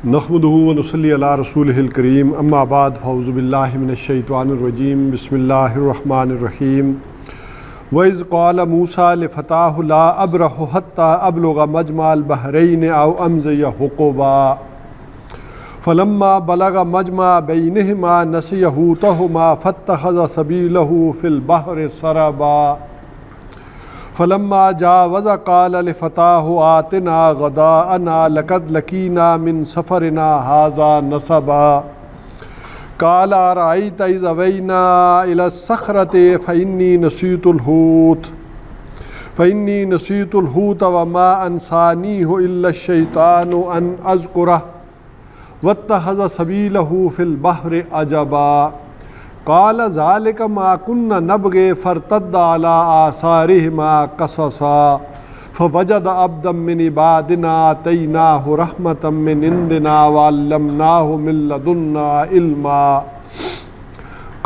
نحمدہ ونصلی علی رسولہ الکریم اما بعد فاعوذ باللہ من الشیطان الرجیم بسم اللہ الرحمن الرحیم وَإِذْ قَالَ مُوسَىٰ لِفَتَاهُ لَا أَبْرَحُ حَتَّىٰ أَبْلُغَ مَجْمَعَ الْبَحْرَيْنِ أَوْ أَمْضِيَ حُقُبًا فَلَمَّا بَلَغَ مَجْمَعَ بَيْنِهِمَا نَسِيَ حُوتَهُمَا فَاتَّخَذَ سَبِيلَهُ فِي الْبَحْرِ سَرَبًا فلما جاوز قال لفتاه آتنا غداءنا لقد لقينا من سفرنا هذا نصبا قال أرأيت إذ أوينا إلى الصخرة فإني نسيت الحوت وما أنسانيه إلا الشيطان أن أذكره واتخذ سبيله في البحر عجبا قال ذلك ما كنا نبغي فارتد على آثارهما قصصا فوجد عبدا من عبادنا آتيناه رحمة من عندنا وعلمناه من لدنا علما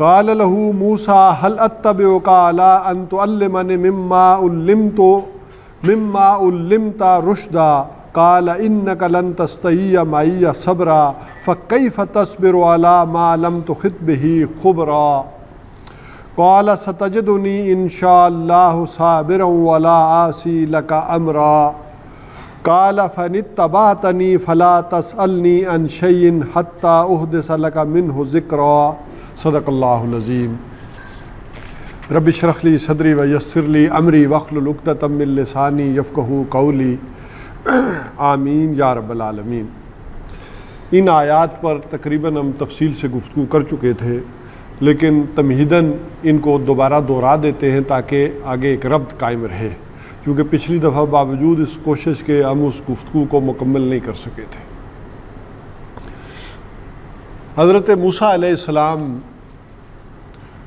قال له موسى هل أتبعك على أن تعلمني مما علمت رشدا قال إنك لن تستطيع معي صبرا فكيف تصبر على ما لم تحط به خبرا قال ستجدني إن شاء الله صابرا ولا عاصي لك أمرا قال فإن اتبعتني فلا تسألني عن شيء حتى أحدث لك منه ذكرا صدق الله العظيم رب اشرح لي صدري ويسر لي أمري واحلل عقدة من لساني يفقهوا قولي آمین یا رب العالمین۔ ان آیات پر تقریباً ہم تفصیل سے گفتگو کر چکے تھے، لیکن تمہیداً ان کو دوبارہ دہرا دیتے ہیں تاکہ آگے ایک ربط قائم رہے، کیونکہ پچھلی دفعہ باوجود اس کوشش کے ہم اس گفتگو کو مکمل نہیں کر سکے تھے۔ حضرت موسیٰ علیہ السلام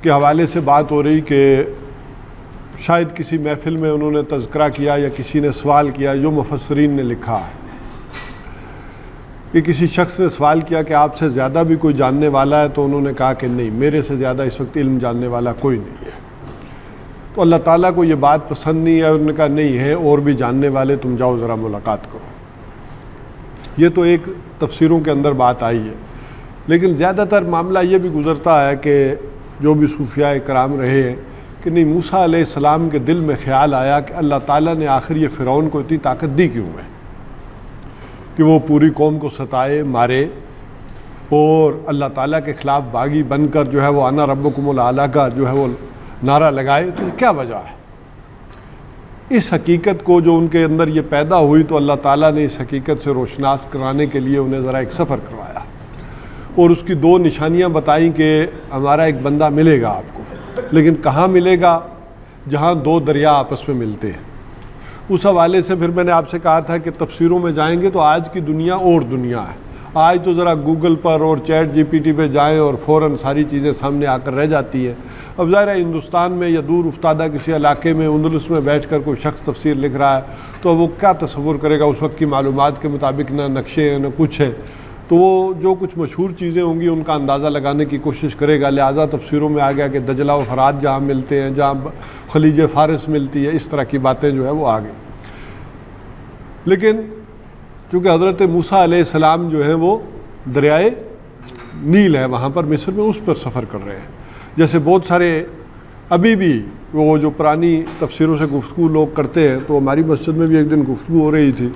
کے حوالے سے بات ہو رہی کہ شاید کسی محفل میں انہوں نے تذکرہ کیا یا کسی نے سوال کیا، جو مفسرین نے لکھا ہے کہ کسی شخص نے سوال کیا کہ آپ سے زیادہ بھی کوئی جاننے والا ہے، تو انہوں نے کہا کہ نہیں، میرے سے زیادہ اس وقت علم جاننے والا کوئی نہیں ہے۔ تو اللہ تعالیٰ کو یہ بات پسند نہیں ہے، انہوں نے کہا نہیں ہے اور بھی جاننے والے، تم جاؤ ذرا ملاقات کرو۔ یہ تو ایک تفسیروں کے اندر بات آئی ہے، لیکن زیادہ تر معاملہ یہ بھی گزرتا ہے کہ جو بھی صوفیاء کرام رہے ہیں کہ نہیں، موسیٰ علیہ السلام کے دل میں خیال آیا کہ اللہ تعالیٰ نے آخر یہ فرعون کو اتنی طاقت دی کیوں ہے کہ وہ پوری قوم کو ستائے، مارے اور اللہ تعالیٰ کے خلاف باغی بن کر جو ہے وہ انا ربکم الاعلیٰ کا جو ہے وہ نعرہ لگائے، تو کیا وجہ ہے؟ اس حقیقت کو جو ان کے اندر یہ پیدا ہوئی، تو اللہ تعالیٰ نے اس حقیقت سے روشناس کرانے کے لیے انہیں ذرا ایک سفر کروایا اور اس کی دو نشانیاں بتائیں کہ ہمارا ایک بندہ ملے گا آپ کو، لیکن کہاں ملے گا؟ جہاں دو دریا آپس میں ملتے ہیں۔ اس حوالے سے پھر میں نے آپ سے کہا تھا کہ تفسیروں میں جائیں گے تو آج کی دنیا اور دنیا ہے۔ آج تو ذرا گوگل پر اور چیٹ جی پی ٹی پہ جائیں اور فوراً ساری چیزیں سامنے آ کر رہ جاتی ہیں۔ اب ظاہر ہے ہندوستان میں یا دور افتادہ کسی علاقے میں اندلس میں بیٹھ کر کوئی شخص تفسیر لکھ رہا ہے تو وہ کیا تصور کرے گا؟ اس وقت کی معلومات کے مطابق نہ نقشے ہیں نہ کچھ ہے، تو وہ جو کچھ مشہور چیزیں ہوں گی ان کا اندازہ لگانے کی کوشش کرے گا۔ لہٰذا تفسیروں میں آ گیا کہ دجلہ و فرات جہاں ملتے ہیں، جہاں خلیج فارس ملتی ہے، اس طرح کی باتیں جو ہے وہ آ گئی۔ لیکن چونکہ حضرت موسیٰ علیہ السلام جو ہیں وہ دریائے نیل ہے وہاں پر مصر میں، اس پر سفر کر رہے ہیں۔ جیسے بہت سارے ابھی بھی وہ جو پرانی تفسیروں سے گفتگو لوگ کرتے ہیں، تو ہماری مسجد میں بھی ایک دن گفتگو ہو رہی تھی،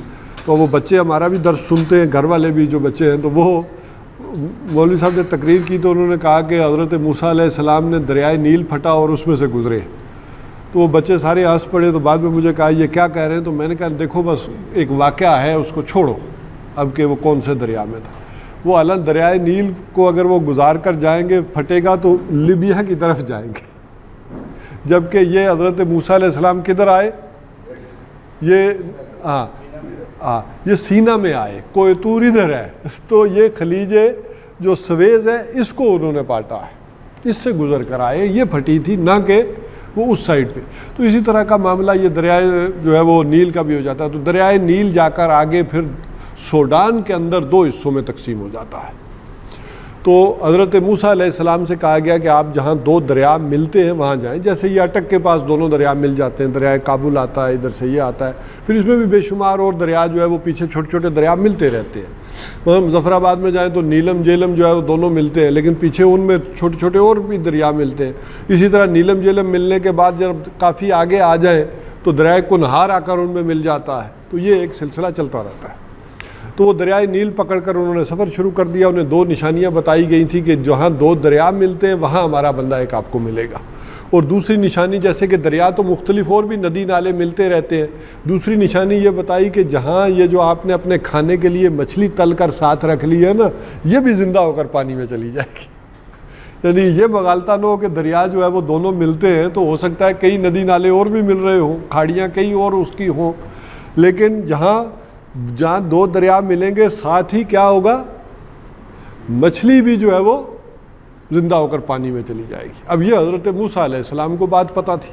تو وہ بچے ہمارا بھی درس سنتے ہیں، گھر والے بھی جو بچے ہیں، تو وہ مولوی صاحب نے تقریر کی تو انہوں نے کہا کہ حضرت موسیٰ علیہ السلام نے دریائے نیل پھٹا اور اس میں سے گزرے، تو وہ بچے سارے ہنس پڑے۔ تو بعد میں مجھے کہا یہ کیا کہہ رہے ہیں؟ تو میں نے کہا دیکھو بس ایک واقعہ ہے، اس کو چھوڑو اب کہ وہ کون سے دریا میں تھا۔ وہ اعلیٰ دریائے نیل کو اگر وہ گزار کر جائیں گے، پھٹے گا تو لیبیا کی طرف جائیں گے، جبکہ یہ حضرت موسیٰ علیہ السلام کدھر آئے؟ یہ سینا میں آئے، کوئی طور ادھر ہے، تو یہ خلیج جو سویز ہے اس کو انہوں نے پاٹا ہے، اس سے گزر کر آئے، یہ پھٹی تھی، نہ کہ وہ اس سائڈ پہ۔ تو اسی طرح کا معاملہ یہ دریائے جو ہے وہ نیل کا بھی ہو جاتا ہے۔ تو دریائے نیل جا کر آگے پھر سوڈان کے اندر دو حصوں میں تقسیم ہو جاتا ہے۔ تو حضرت موسیٰ علیہ السلام سے کہا گیا کہ آپ جہاں دو دریا ملتے ہیں وہاں جائیں. جیسے یہ اٹک کے پاس دونوں دریا مل جاتے ہیں, دریائے کابل آتا ہے, ادھر سے یہ آتا ہے, پھر اس میں بھی بے شمار اور دریا جو ہے وہ پیچھے چھوٹے چھوٹے دریا ملتے رہتے ہیں. مظفر آباد میں جائیں تو نیلم جیلم جو ہے وہ دونوں ملتے ہیں, لیکن پیچھے ان میں چھوٹے چھوٹے اور بھی دریا ملتے ہیں. اسی طرح نیلم جیلم ملنے کے بعد جب کافی آگے آ جائیں تو دریائے کنہار آ کر ان میں مل جاتا ہے. تو یہ ایک سلسلہ چلتا رہتا ہے. تو وہ دریائے نیل پکڑ کر انہوں نے سفر شروع کر دیا. انہیں دو نشانیاں بتائی گئی تھیں کہ جہاں دو دریا ملتے ہیں وہاں ہمارا بندہ ایک آپ کو ملے گا. اور دوسری نشانی, جیسے کہ دریا تو مختلف اور بھی ندی نالے ملتے رہتے ہیں, دوسری نشانی یہ بتائی کہ جہاں یہ جو آپ نے اپنے کھانے کے لیے مچھلی تل کر ساتھ رکھ لی ہے نا, یہ بھی زندہ ہو کر پانی میں چلی جائے گی. یعنی یہ بغالتا نہ ہو کہ دریا جو ہے وہ دونوں ملتے ہیں, تو ہو سکتا ہے کئی ندی نالے اور بھی مل رہے ہوں, کھاڑیاں کئی اور اس کی ہوں, لیکن جہاں دو دریا ملیں گے ساتھ ہی کیا ہوگا, مچھلی بھی جو ہے وہ زندہ ہو کر پانی میں چلی جائے گی. اب یہ حضرت موسیٰ علیہ السلام کو بات پتہ تھی.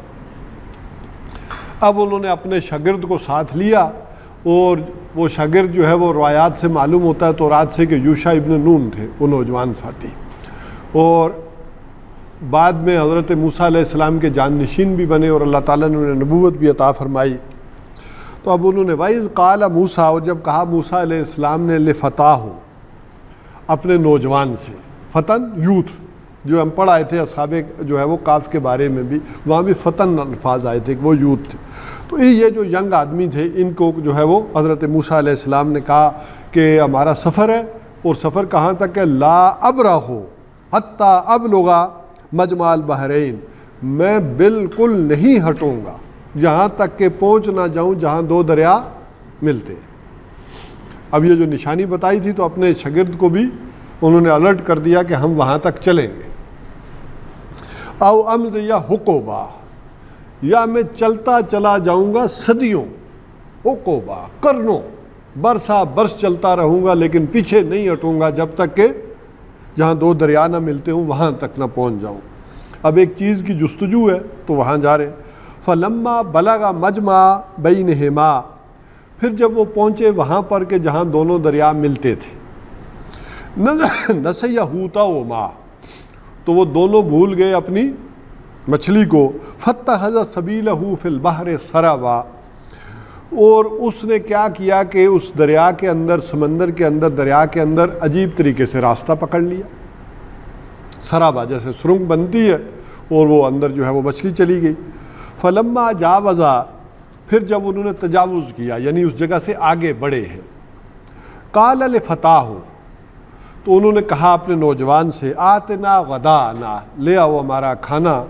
اب انہوں نے اپنے شاگرد کو ساتھ لیا, اور وہ شاگرد جو ہے وہ روایات سے معلوم ہوتا ہے تورات سے کہ یوشع ابن نون تھے, وہ نوجوان ساتھی, اور بعد میں حضرت موسیٰ علیہ السلام کے جانشین بھی بنے اور اللہ تعالیٰ نے انہیں نبوت بھی عطا فرمائی. تو اب انہوں نے وَإِذْ قَالَ موسیٰ, اور جب کہا موسیٰ علیہ السلام نے لِفَتَاهُ, اپنے نوجوان سے, فتن یوتھ, جو ہم پڑھ آئے تھے اصحاب جو ہے وہ کاف کے بارے میں بھی, وہاں بھی فتن الفاظ آئے تھے کہ وہ یوتھ تھے. تو یہ جو ینگ آدمی تھے, ان کو جو ہے وہ حضرت موسیٰ علیہ السلام نے کہا کہ ہمارا سفر ہے, اور سفر کہاں تک ہے, لا ابرح حتی ابلغ مجمع البحرین, میں بالکل نہیں ہٹوں گا جہاں تک کہ پہنچ نہ جاؤں جہاں دو دریا ملتے ہیں. اب یہ جو نشانی بتائی تھی تو اپنے شاگرد کو بھی انہوں نے الرٹ کر دیا کہ ہم وہاں تک چلیں گے. او امضی حقوبا, یا میں چلتا چلا جاؤں گا صدیوں, حقوبا کرنوں, برسا برس چلتا رہوں گا, لیکن پیچھے نہیں ہٹوں گا جب تک کہ جہاں دو دریا نہ ملتے ہوں وہاں تک نہ پہنچ جاؤں. اب ایک چیز کی جستجو ہے تو وہاں جا رہے. فلما بلغ مجمع بینہما, پھر جب وہ پہنچے وہاں پر کہ جہاں دونوں دریا ملتے تھے, نسیہ حوتہما, تو وہ دونوں بھول گئے اپنی مچھلی کو. فاتخذ سبیلہ فی البحر سربا, اور اس نے کیا کیا کہ اس دریا کے اندر, سمندر کے اندر, دریا کے اندر عجیب طریقے سے راستہ پکڑ لیا. سرابا جیسے سرنگ بنتی ہے, اور وہ اندر جو ہے وہ مچھلی چلی گئی. فلما جاوزا, پھر جب انہوں نے تجاوز کیا یعنی اس جگہ سے آگے بڑھے ہیں, قال لفتاہ, تو انہوں نے کہا اپنے نوجوان سے, آتنا غدانا, لے آؤ ہمارا کھانا,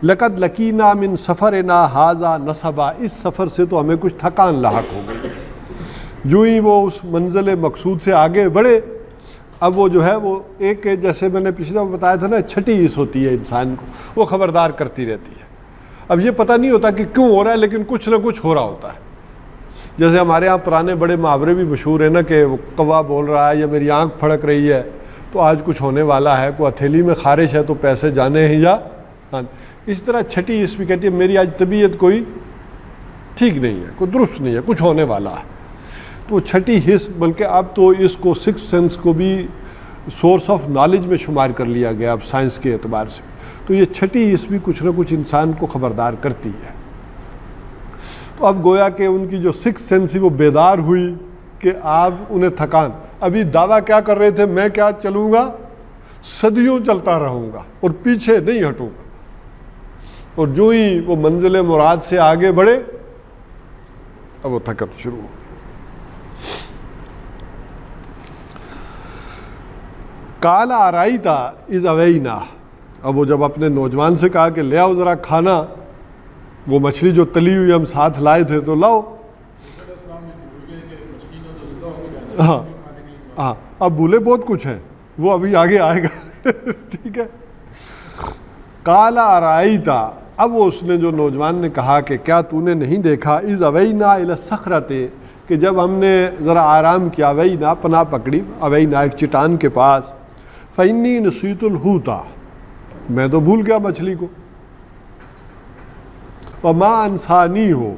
لقد لقینا من سفرنا ھذا نصبا, اس سفر سے تو ہمیں کچھ تھکان لاحق ہو گئی. جو ہی وہ اس منزل مقصود سے آگے بڑھے, اب وہ جو ہے وہ ایک, جیسے میں نے پچھلے بتایا تھا نا, چھٹی حس ہوتی ہے انسان کو, وہ خبردار کرتی رہتی ہے. اب یہ پتہ نہیں ہوتا کہ کیوں ہو رہا ہے, لیکن کچھ نہ کچھ ہو رہا ہوتا ہے. جیسے ہمارے ہاں پرانے بڑے محاورے بھی مشہور ہیں نا, کہ وہ کوا بول رہا ہے یا میری آنکھ پھڑک رہی ہے تو آج کچھ ہونے والا ہے, کوئی ہتھیلی میں خارش ہے تو پیسے جانے ہیں یا. اس طرح چھٹی اس بھی کہتی ہے میری آج طبیعت کوئی ٹھیک نہیں ہے, کوئی درست نہیں ہے, کچھ ہونے والا ہے. تو چھٹی حس, بلکہ اب تو اس کو سکس سینس کو بھی سورس آف نالج میں شمار کر لیا گیا اب سائنس کے اعتبار سے. تو یہ چھٹی حس بھی کچھ نہ کچھ انسان کو خبردار کرتی ہے. تو اب گویا کہ ان کی جو سکس سینس وہ بیدار ہوئی کہ آپ انہیں تھکان, ابھی دعویٰ کیا کر رہے تھے, میں کیا چلوں گا, صدیوں چلتا رہوں گا اور پیچھے نہیں ہٹوں گا. اور جو ہی وہ منزل مراد سے آگے بڑھے, اب وہ تھکن شروع ہو گئی. قال ارائیت اذ اوینا, اب وہ جب اپنے نوجوان سے کہا کہ لے آؤ ذرا کھانا, وہ مچھلی جو تلی ہوئی ہم ساتھ لائے تھے تو لاؤ. ہاں ہاں, اب بھولے بہت کچھ ہیں, وہ ابھی آگے آئے گا. ٹھیک ہے. قال ارائیت, اب وہ اس نے جو نوجوان نے کہا کہ کیا تو نے نہیں دیکھا, اذ اوینا الی الصخرۃ, کہ جب ہم نے ذرا آرام کیا, اوینا پناہ پکڑی, اوینا ایک چٹان کے پاس, فإنی نسیت الحوت, میں تو بھول گیا مچھلی کو, وما انسانی ہو,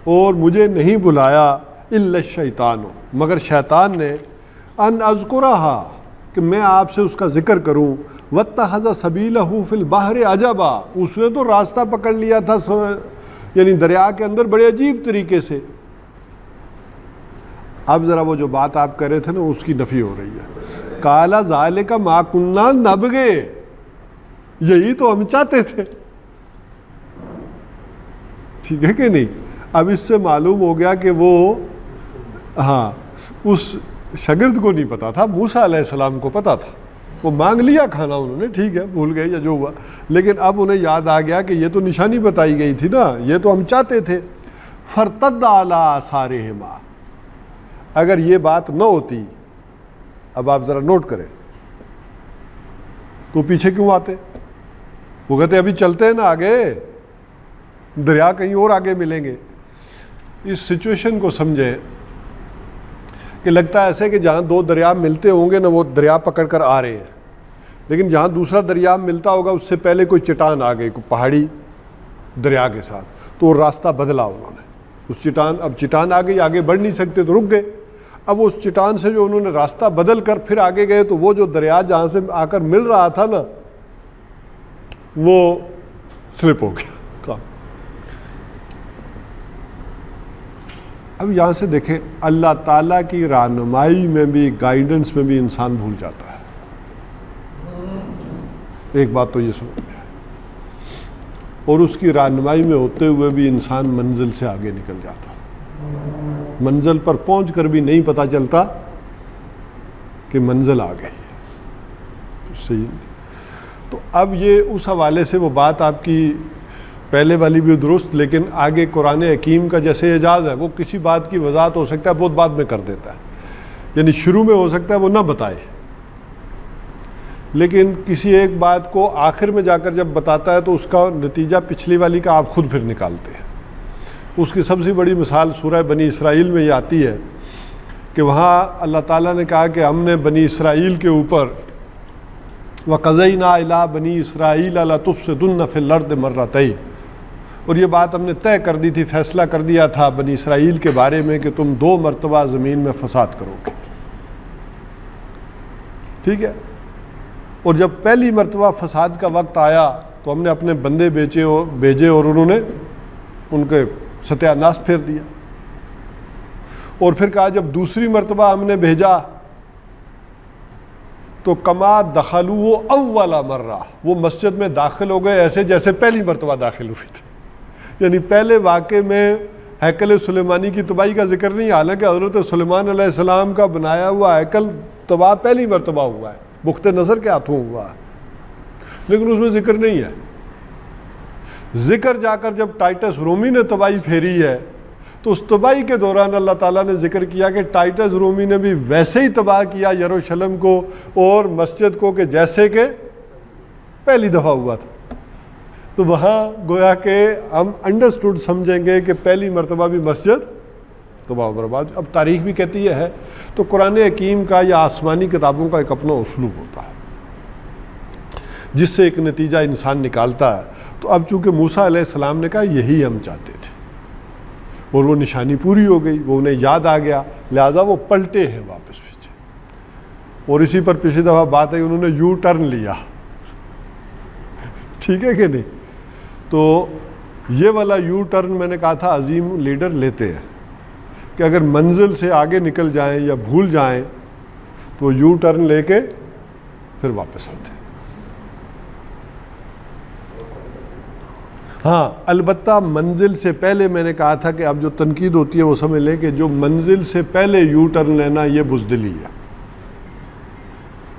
اور مجھے نہیں بلایا, الا الشیطان, مگر شیطان نے, ان اذکرہا, کہ میں آپ سے اس کا ذکر کروں. وَاتَّخَذَ سَبِيلَهُ فِي الْبَحْرِ عَجَبًا، اس نے تو راستہ پکڑ لیا تھا یعنی دریا کے اندر بڑے عجیب طریقے سے. اب ذرا وہ جو بات آپ کر رہے تھے نا اس کی نفی ہو رہی ہے. قَالَ ذَلِكَ مَا كُنَّا نَبْغِ، یہی تو ہم چاہتے تھے. ٹھیک ہے کہ نہیں؟ اب اس سے معلوم ہو گیا کہ وہ اس شاگرد کو نہیں پتا تھا، موسیٰ علیہ السلام کو پتا تھا. وہ مانگ لیا کھانا انہوں نے، ٹھیک ہے بھول گئے یا جو ہوا، لیکن اب انہیں یاد آ گیا کہ یہ تو نشانی بتائی گئی تھی نا، یہ تو ہم چاہتے تھے. فَارْتَدَّ عَلَىٰ آثَارِهِمَا، اگر یہ بات نہ ہوتی، اب آپ ذرا نوٹ کریں، تو پیچھے کیوں آتے؟ وہ کہتے ابھی چلتے ہیں نا آگے، دریا کہیں اور آگے ملیں گے. اس سچویشن کو سمجھیں کہ لگتا ہے ایسے کہ جہاں دو دریا ملتے ہوں گے نا، وہ دریا پکڑ کر آ رہے ہیں، لیکن جہاں دوسرا دریا ملتا ہوگا اس سے پہلے کوئی چٹان آ گئی، کوئی پہاڑی دریا کے ساتھ، تو وہ راستہ بدلا انہوں نے. اس چٹان، اب چٹان آ گئی، آگے بڑھ نہیں سکتے تو رک گئے. اب اس چٹان سے جو انہوں نے راستہ بدل کر پھر آگے گئے، تو وہ جو دریا جہاں سے آ کر مل رہا تھا نا، وہ سلپ ہو گیا. اب یہاں سے دیکھیں، اللہ تعالیٰ کی رہنمائی میں بھی، گائیڈنس میں بھی انسان بھول جاتا ہے. ایک بات تو یہ سمجھ میں ہے، اور اس کی رہنمائی میں ہوتے ہوئے بھی انسان منزل سے آگے نکل جاتا. منزل پر پہنچ کر بھی نہیں پتہ چلتا کہ منزل آ گئی ہے. تو صحیح. تو اب یہ اس حوالے سے وہ بات آپ کی پہلے والی بھی درست، لیکن آگے قرآن حکیم کا جیسے اعجاز ہے، وہ کسی بات کی وضاحت ہو سکتا ہے بہت بعد میں کر دیتا ہے، یعنی شروع میں ہو سکتا ہے وہ نہ بتائے، لیکن کسی ایک بات کو آخر میں جا کر جب بتاتا ہے تو اس کا نتیجہ پچھلی والی کا آپ خود پھر نکالتے ہیں. اس کی سب سے بڑی مثال سورہ بنی اسرائیل میں یہ آتی ہے کہ وہاں اللہ تعالیٰ نے کہا کہ ہم نے بنی اسرائیل کے اوپر وَقَضَيْنَا إِلَىٰ بَنِي إِسْرَائِيلَ لَتُفْسِدُنَّ فِي الْأَرْضِ مَرَّتَيْنِ، اور یہ بات ہم نے طے کر دی تھی، فیصلہ کر دیا تھا بنی اسرائیل کے بارے میں کہ تم 2 مرتبہ زمین میں فساد کرو گے. ٹھیک ہے. اور جب پہلی مرتبہ فساد کا وقت آیا تو ہم نے اپنے بندے بھیجے اور انہوں نے ان کے ستیہ ناش پھیر دیا. اور پھر کہا جب دوسری مرتبہ ہم نے بھیجا تو کما دخلوا اول مرہ، وہ مسجد میں داخل ہو گئے ایسے جیسے پہلی مرتبہ داخل ہوئی تھی. یعنی پہلے واقعے میں ہیکل سلیمانی کی تباہی کا ذکر نہیں، حالانکہ حضرت سلیمان علیہ السلام کا بنایا ہوا ہیکل تباہ پہلی مرتبہ ہوا ہے، بخت نظر کے ہاتھوں ہوا ہے، لیکن اس میں ذکر نہیں ہے. ذکر جا کر جب ٹائٹس رومی نے تباہی پھیری ہے تو اس تباہی کے دوران اللہ تعالیٰ نے ذکر کیا کہ ٹائٹس رومی نے بھی ویسے ہی تباہ کیا یروشلم کو اور مسجد کو کہ جیسے کہ پہلی دفعہ ہوا تھا. تو وہاں گویا کہ ہم انڈرسٹوڈ سمجھیں گے کہ پہلی مرتبہ بھی مسجد تباہ و برباد. اب تاریخ بھی کہتی ہے. تو قرآن حکیم کا یا آسمانی کتابوں کا ایک اپنا اسلوب ہوتا ہے جس سے ایک نتیجہ انسان نکالتا ہے. تو اب چونکہ موسیٰ علیہ السلام نے کہا یہی ہم چاہتے تھے اور وہ نشانی پوری ہو گئی، وہ انہیں یاد آ گیا، لہذا وہ پلٹے ہیں واپس پیچھے. اور اسی پر پچھلی دفعہ بات ہے انہوں نے یو ٹرن لیا. ٹھیک ہے کہ نہیں؟ تو یہ والا یو ٹرن میں نے کہا تھا عظیم لیڈر لیتے ہیں کہ اگر منزل سے آگے نکل جائیں یا بھول جائیں تو یو ٹرن لے کے پھر واپس آتے ہیں. ہاں البتہ منزل سے پہلے میں نے کہا تھا کہ اب جو تنقید ہوتی ہے وہ سمجھ لیں کہ جو منزل سے پہلے یو ٹرن لینا یہ بزدلی ہے.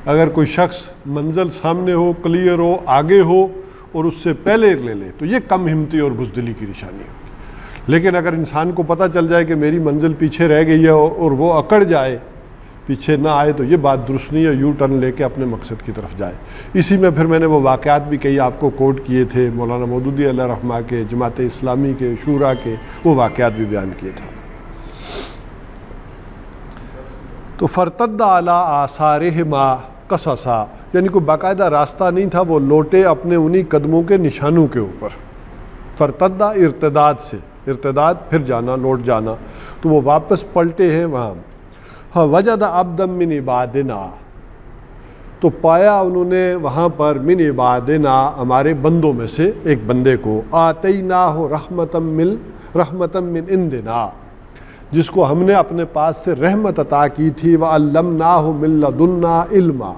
اگر کوئی شخص منزل سامنے ہو، کلیئر ہو، آگے ہو اور اس سے پہلے لے لے تو یہ کم ہمتی اور بزدلی کی نشانی ہوگی. لیکن اگر انسان کو پتہ چل جائے کہ میری منزل پیچھے رہ گئی ہے اور وہ اکڑ جائے، پیچھے نہ آئے، تو یہ بات درست نہیں ہے. یو ٹرن لے کے اپنے مقصد کی طرف جائے. اسی میں پھر میں نے وہ واقعات بھی کئی آپ کو کوٹ کیے تھے، مولانا مودودی علیہ رحمہ کے، جماعت اسلامی کے، شورا کے، وہ واقعات بھی بیان کیے تھے. تو فرتد علی آثارہما قصصا، یعنی کوئی باقاعدہ راستہ نہیں تھا، وہ لوٹے اپنے انہی قدموں کے نشانوں کے اوپر. فرتدہ ارتداد سے، ارتداد پھر جانا، لوٹ جانا، تو وہ واپس پلٹے ہیں وہاں. ہاں وجد عبدا من عبادنا، تو پایا انہوں نے وہاں پر من عبادنا ہمارے بندوں میں سے ایک بندے کو، آتیناہ رحمتم من عندنا، جس کو ہم نے اپنے پاس سے رحمت عطا کی تھی، وعلمناہ من لدنا علما،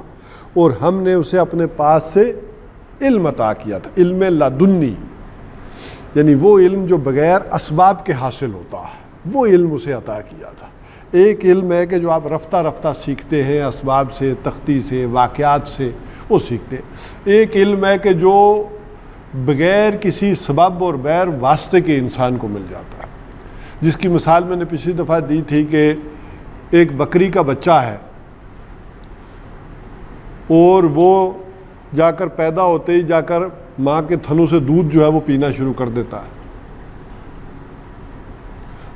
اور ہم نے اسے اپنے پاس سے علم عطا کیا تھا، علم لدنی، یعنی وہ علم جو بغیر اسباب کے حاصل ہوتا ہے، وہ علم اسے عطا کیا تھا۔ ایک علم ہے کہ جو آپ رفتہ رفتہ سیکھتے ہیں، اسباب سے، تختی سے، واقعات سے وہ سیکھتے ہیں۔ ایک علم ہے کہ جو بغیر کسی سبب اور بغیر واسطے کے انسان کو مل جاتا ہے، جس کی مثال میں نے پچھلی دفعہ دی تھی کہ ایک بکری کا بچہ ہے اور وہ جا کر پیدا ہوتے ہی جا کر ماں کے تھنوں سے دودھ جو ہے وہ پینا شروع کر دیتا ہے،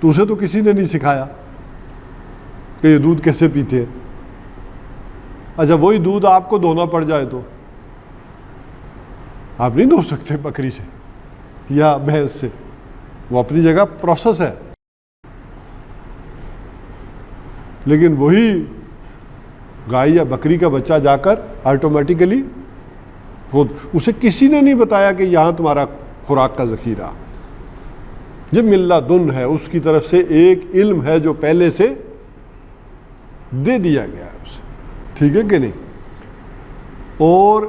تو اسے تو کسی نے نہیں سکھایا کہ یہ دودھ کیسے پیتے ہیں۔ اچھا وہی دودھ آپ کو دھونا پڑ جائے تو آپ نہیں دھو سکتے بکری سے یا بھینس سے، وہ اپنی جگہ پروسیس ہے، لیکن وہی گائے یا بکری کا بچہ جا کر آٹومیٹیکلی خود، اسے کسی نے نہیں بتایا کہ یہاں تمہارا خوراک کا ذخیرہ، یہ من لدن ہے، اس کی طرف سے ایک علم ہے جو پہلے سے دے دیا گیا ہے اسے، ٹھیک ہے کہ نہیں؟ اور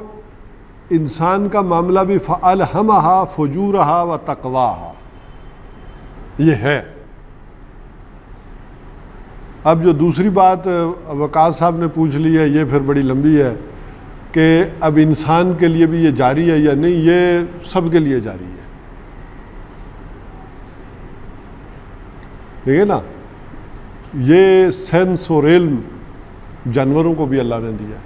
انسان کا معاملہ بھی فَأَلْهَمَهَا فُجُورَهَا وَتَقْوَاهَا یہ ہے۔ اب جو دوسری بات وقاص صاحب نے پوچھ لی ہے، یہ پھر بڑی لمبی ہے کہ اب انسان کے لیے بھی یہ جاری ہے یا نہیں، یہ سب کے لیے جاری ہے، ٹھیک ہے نا؟ یہ سینس اور علم جانوروں کو بھی اللہ نے دیا۔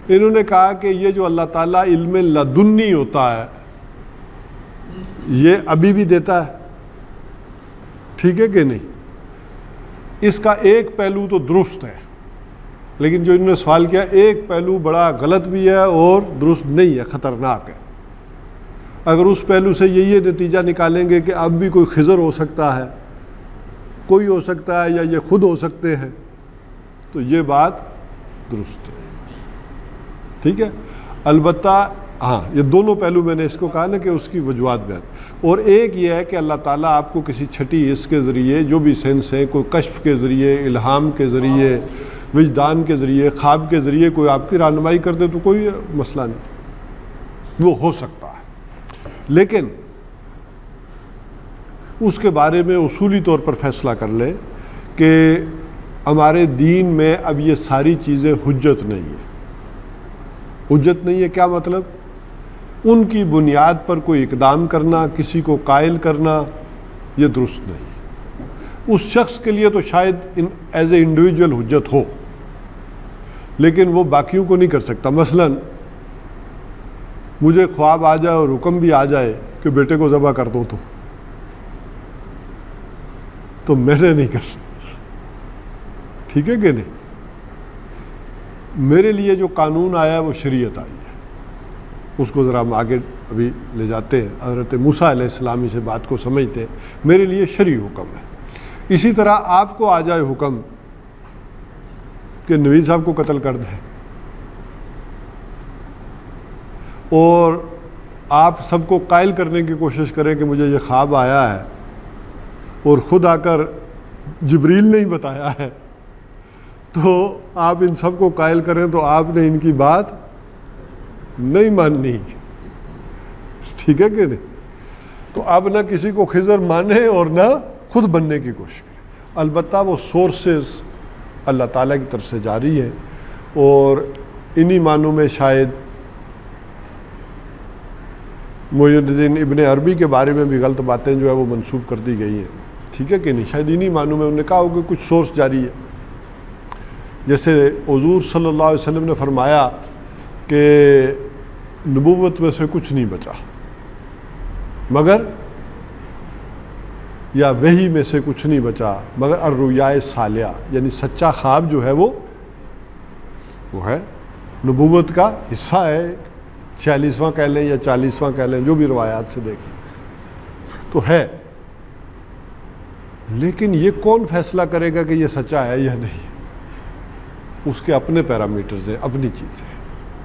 انہوں نے کہا کہ یہ جو اللہ تعالیٰ علم لدنی ہوتا ہے یہ ابھی بھی دیتا ہے، ٹھیک ہے کہ نہیں؟ اس کا ایک پہلو تو درست ہے، لیکن جو انہوں نے سوال کیا ایک پہلو بڑا غلط بھی ہے اور درست نہیں ہے، خطرناک ہے۔ اگر اس پہلو سے یہ نتیجہ نکالیں گے کہ اب بھی کوئی خضر ہو سکتا ہے، کوئی ہو سکتا ہے، یا یہ خود ہو سکتے ہیں، تو یہ بات درست ہے، ٹھیک ہے۔ البتہ ہاں یہ دونوں پہلو میں نے اس کو کہا نا کہ اس کی وجوہات بیان، اور ایک یہ ہے کہ اللہ تعالیٰ آپ کو کسی چھٹی حس کے ذریعے، جو بھی سینس ہے، کوئی کشف کے ذریعے، الہام کے ذریعے، وجدان کے ذریعے، خواب کے ذریعے کوئی آپ کی رہنمائی کر دے تو کوئی مسئلہ نہیں، وہ ہو سکتا ہے، لیکن اس کے بارے میں اصولی طور پر فیصلہ کر لے کہ ہمارے دین میں اب یہ ساری چیزیں حجت نہیں ہے۔ حجت نہیں ہے کیا مطلب؟ ان کی بنیاد پر کوئی اقدام کرنا، کسی کو قائل کرنا، یہ درست نہیں ہے۔ اس شخص کے لیے تو شاید ایز اے انڈیویجول حجت ہو، لیکن وہ باقیوں کو نہیں کر سکتا۔ مثلا مجھے خواب آ جائے اور حکم بھی آ جائے کہ بیٹے کو ذبح کر دو تو میں نے نہیں کر سکتا، ٹھیک ہے کہ نہیں؟ میرے لیے جو قانون آیا ہے وہ شریعت آئی ہے، اس کو ذرا ہم آگے ابھی لے جاتے ہیں، حضرت موسیٰ علیہ السلام سے بات کو سمجھتے ہیں۔ میرے لیے شرعی حکم ہے، اسی طرح آپ کو آ جائے حکم کہ نوید صاحب کو قتل کر دیں، اور آپ سب کو قائل کرنے کی کوشش کریں کہ مجھے یہ خواب آیا ہے، اور خود آ کر جبریل نے ہی بتایا ہے، تو آپ ان سب کو قائل کریں تو آپ نے ان کی بات نہیں ماننی، ٹھیک ہے کہ نہیں؟ تو اب نہ کسی کو خضر مانے اور نہ خود بننے کی کوشش کریں۔ البتہ وہ سورسز اللہ تعالیٰ کی طرف سے جاری ہے، اور انہی معنوں میں شاید محی الدین ابن عربی کے بارے میں بھی غلط باتیں جو ہے وہ منسوب کر دی گئی ہیں، ٹھیک ہے کہ نہیں؟ شاید انہی معنوں میں انہوں نے کہا ہو کہ کچھ سورس جاری ہے، جیسے حضور صلی اللہ علیہ وسلم نے فرمایا کہ نبوت میں سے کچھ نہیں بچا مگر، یا وحی میں سے کچھ نہیں بچا مگر الرؤیائے صالحہ، یعنی سچا خواب جو ہے وہ ہے نبوت کا حصہ ہے، 46واں کہہ لیں یا 40واں کہہ لیں، جو بھی روایات سے دیکھیں تو ہے۔ لیکن یہ کون فیصلہ کرے گا کہ یہ سچا ہے یا نہیں؟ اس کے اپنے پیرامیٹرز ہیں، اپنی چیز ہے،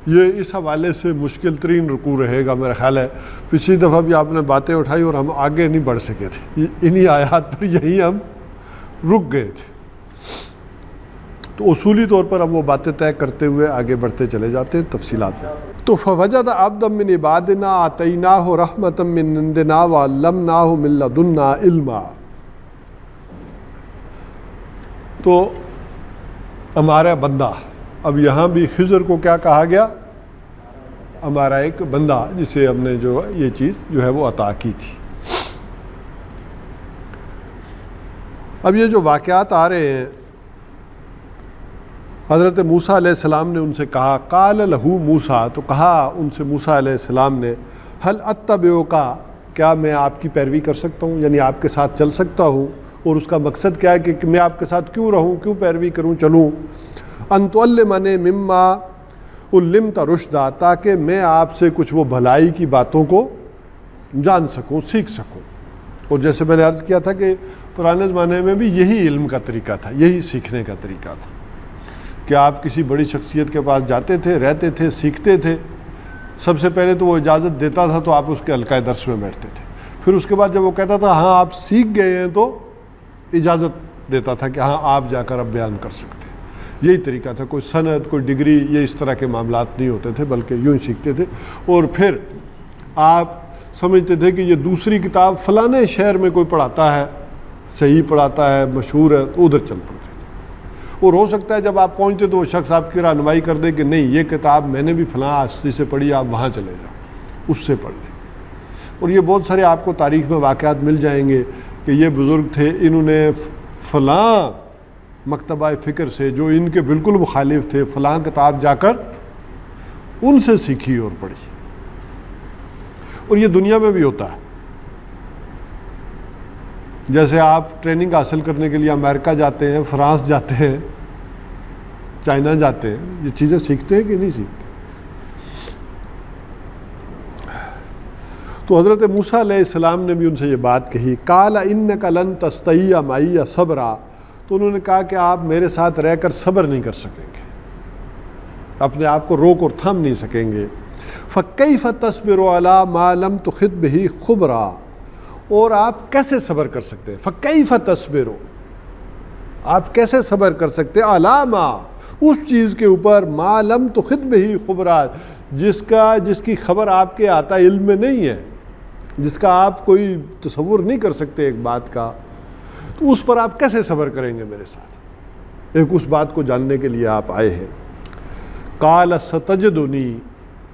یہ اس حوالے سے مشکل ترین رکوع رہے گا میرا خیال ہے. پچھلی دفعہ بھی آپ نے باتیں اٹھائی اور ہم آگے نہیں بڑھ سکے تھے, انہی آیات پر یہی ہم رک گئے تھے. تو اصولی طور پر ہم وہ باتیں طے کرتے ہوئے آگے بڑھتے چلے جاتے ہیں تفصیلات میں. تو فوجد عبدا من عبادنا آتیناہ رحمۃ من عندنا وعلمناہ من لدنا علما. تو ہمارا بندہ, اب یہاں بھی خضر کو کیا کہا گیا؟ ہمارا ایک بندہ جسے ہم نے جو یہ چیز جو ہے وہ عطا کی تھی. اب یہ جو واقعات آ رہے ہیں, حضرت موسیٰ علیہ السلام نے ان سے کہا, قال لہو موسیٰ, تو کہا ان سے موسیٰ علیہ السلام نے, حل اتبعک, کیا میں آپ کی پیروی کر سکتا ہوں, یعنی آپ کے ساتھ چل سکتا ہوں. اور اس کا مقصد کیا ہے کہ میں آپ کے ساتھ کیوں رہوں, کیوں پیروی کروں, چلوں. ان تعلمنی مما علمت رشدا, تاکہ میں آپ سے کچھ وہ بھلائی کی باتوں کو جان سکوں, سیکھ سکوں. اور جیسے میں نے عرض کیا تھا کہ پرانے زمانے میں بھی یہی علم کا طریقہ تھا, یہی سیکھنے کا طریقہ تھا کہ آپ کسی بڑی شخصیت کے پاس جاتے تھے, رہتے تھے, سیکھتے تھے. سب سے پہلے تو وہ اجازت دیتا تھا تو آپ اس کے حلقۂ درس میں بیٹھتے تھے. پھر اس کے بعد جب وہ کہتا تھا ہاں آپ سیکھ گئے ہیں تو اجازت دیتا تھا کہ ہاں آپ جا کر اب بیان کر سکتے ہیں. یہی طریقہ تھا. کوئی سند, کوئی ڈگری, یہ اس طرح کے معاملات نہیں ہوتے تھے, بلکہ یوں ہی سیکھتے تھے. اور پھر آپ سمجھتے تھے کہ یہ دوسری کتاب فلانے شہر میں کوئی پڑھاتا ہے, صحیح پڑھاتا ہے, مشہور ہے, تو ادھر چل پڑتے تھے. اور ہو سکتا ہے جب آپ پہنچتے تو وہ شخص آپ کی رہنمائی کر دے کہ نہیں یہ کتاب میں نے بھی فلاں ہستی سے پڑھی, آپ وہاں چلے جاؤ, اس سے پڑھ لیں. اور یہ بہت سارے آپ کو تاریخ میں واقعات مل جائیں گے کہ یہ بزرگ تھے, انہوں نے فلاں مکتبہ فکر سے جو ان کے بالکل مخالف تھے فلاں کتاب جا کر ان سے سیکھی اور پڑھی. اور یہ دنیا میں بھی ہوتا ہے. جیسے آپ ٹریننگ حاصل کرنے کے لیے امریکہ جاتے ہیں, فرانس جاتے ہیں, چائنا جاتے ہیں, یہ چیزیں سیکھتے ہیں کہ نہیں سیکھتے. تو حضرت موسیٰ علیہ السلام نے بھی ان سے یہ بات کہی, قال انک لن تستطیع معی صبرا, تو انہوں نے کہا کہ آپ میرے ساتھ رہ کر صبر نہیں کر سکیں گے, اپنے آپ کو روک اور تھام نہیں سکیں گے. فکیف تصبر علی ما لم تحط بہ خبرا, اور آپ کیسے صبر کر سکتے ہیں؟ فکیف تصبر, آپ کیسے صبر کر سکتے ہیں؟ علی ما, اس چیز کے اوپر, ما لم تحط بہ خبرا, جس کی خبر آپ کے آتا علم میں نہیں ہے, جس کا آپ کوئی تصور نہیں کر سکتے ایک بات کا, تو اس پر آپ کیسے صبر کریں گے میرے ساتھ؟ ایک اس بات کو جاننے کے لیے آپ آئے ہیں. قال ستجدنی,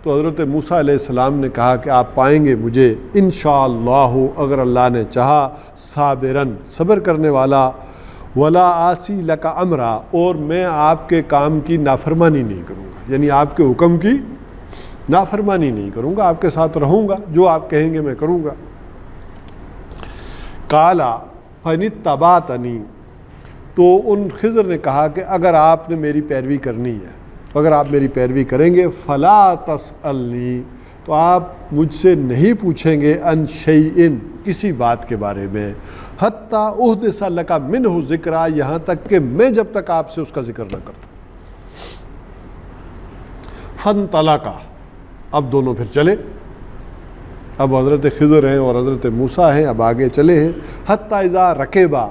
تو حضرت موسیٰ علیہ السلام نے کہا کہ آپ پائیں گے مجھے انشاءاللہ, اگر اللہ نے چاہا, صابرن, صبر کرنے والا, ولا آسی لک امرا, اور میں آپ کے کام کی نافرمانی نہیں کروں گا, یعنی آپ کے حکم کی نافرمانی نہیں کروں گا, آپ کے ساتھ رہوں گا, جو آپ کہیں گے میں کروں گا. قال فإن اتبعتنی, تو ان خضر نے کہا کہ اگر آپ نے میری پیروی کرنی ہے, اگر آپ میری پیروی کریں گے, فلا تسألنی, تو آپ مجھ سے نہیں پوچھیں گے, ان شیئن, کسی بات کے بارے میں, حتیٰ احدث لک منہ ذکرا, یہاں تک کہ میں جب تک آپ سے اس کا ذکر نہ کرتا. فانطلقا, اب دونوں پھر چلے, اب حضرت خضر ہیں اور حضرت موسیٰ ہیں, اب آگے چلے ہیں. حتیٰ اذا رکبا,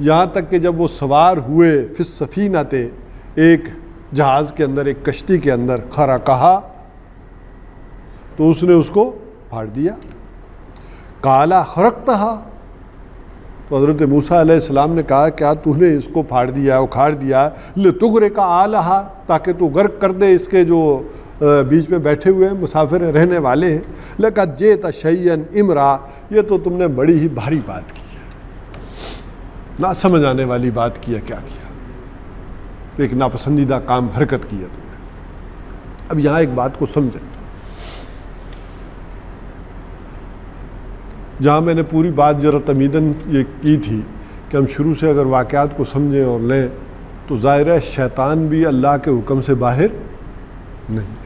یہاں تک کہ جب وہ سوار ہوئے, فی السفینۃ, ایک جہاز کے اندر, ایک کشتی کے اندر, خرقہا, تو اس نے اس کو پھاڑ دیا. قال خرقتہا, تو حضرت موسیٰ علیہ السلام نے کہا کیا تو نے اس کو پھاڑ دیا, اکھاڑ دیا, لتغرق اہلہا, تاکہ تو غرق کر دے اس کے جو بیچ میں بیٹھے ہوئے ہیں, مسافر رہنے والے ہیں. لقد جئت شیئا امرا, یہ تو تم نے بڑی ہی بھاری بات کی ہے, نہ سمجھ آنے والی بات کی ہے. کیا کیا؟ ایک ناپسندیدہ کام, حرکت کی ہے تم نے. اب یہاں ایک بات کو سمجھیں, جہاں میں نے پوری بات ذرا تمیدن یہ کی تھی کہ ہم شروع سے اگر واقعات کو سمجھیں اور لیں تو ظاہر ہے شیطان بھی اللہ کے حکم سے باہر نہیں ہے.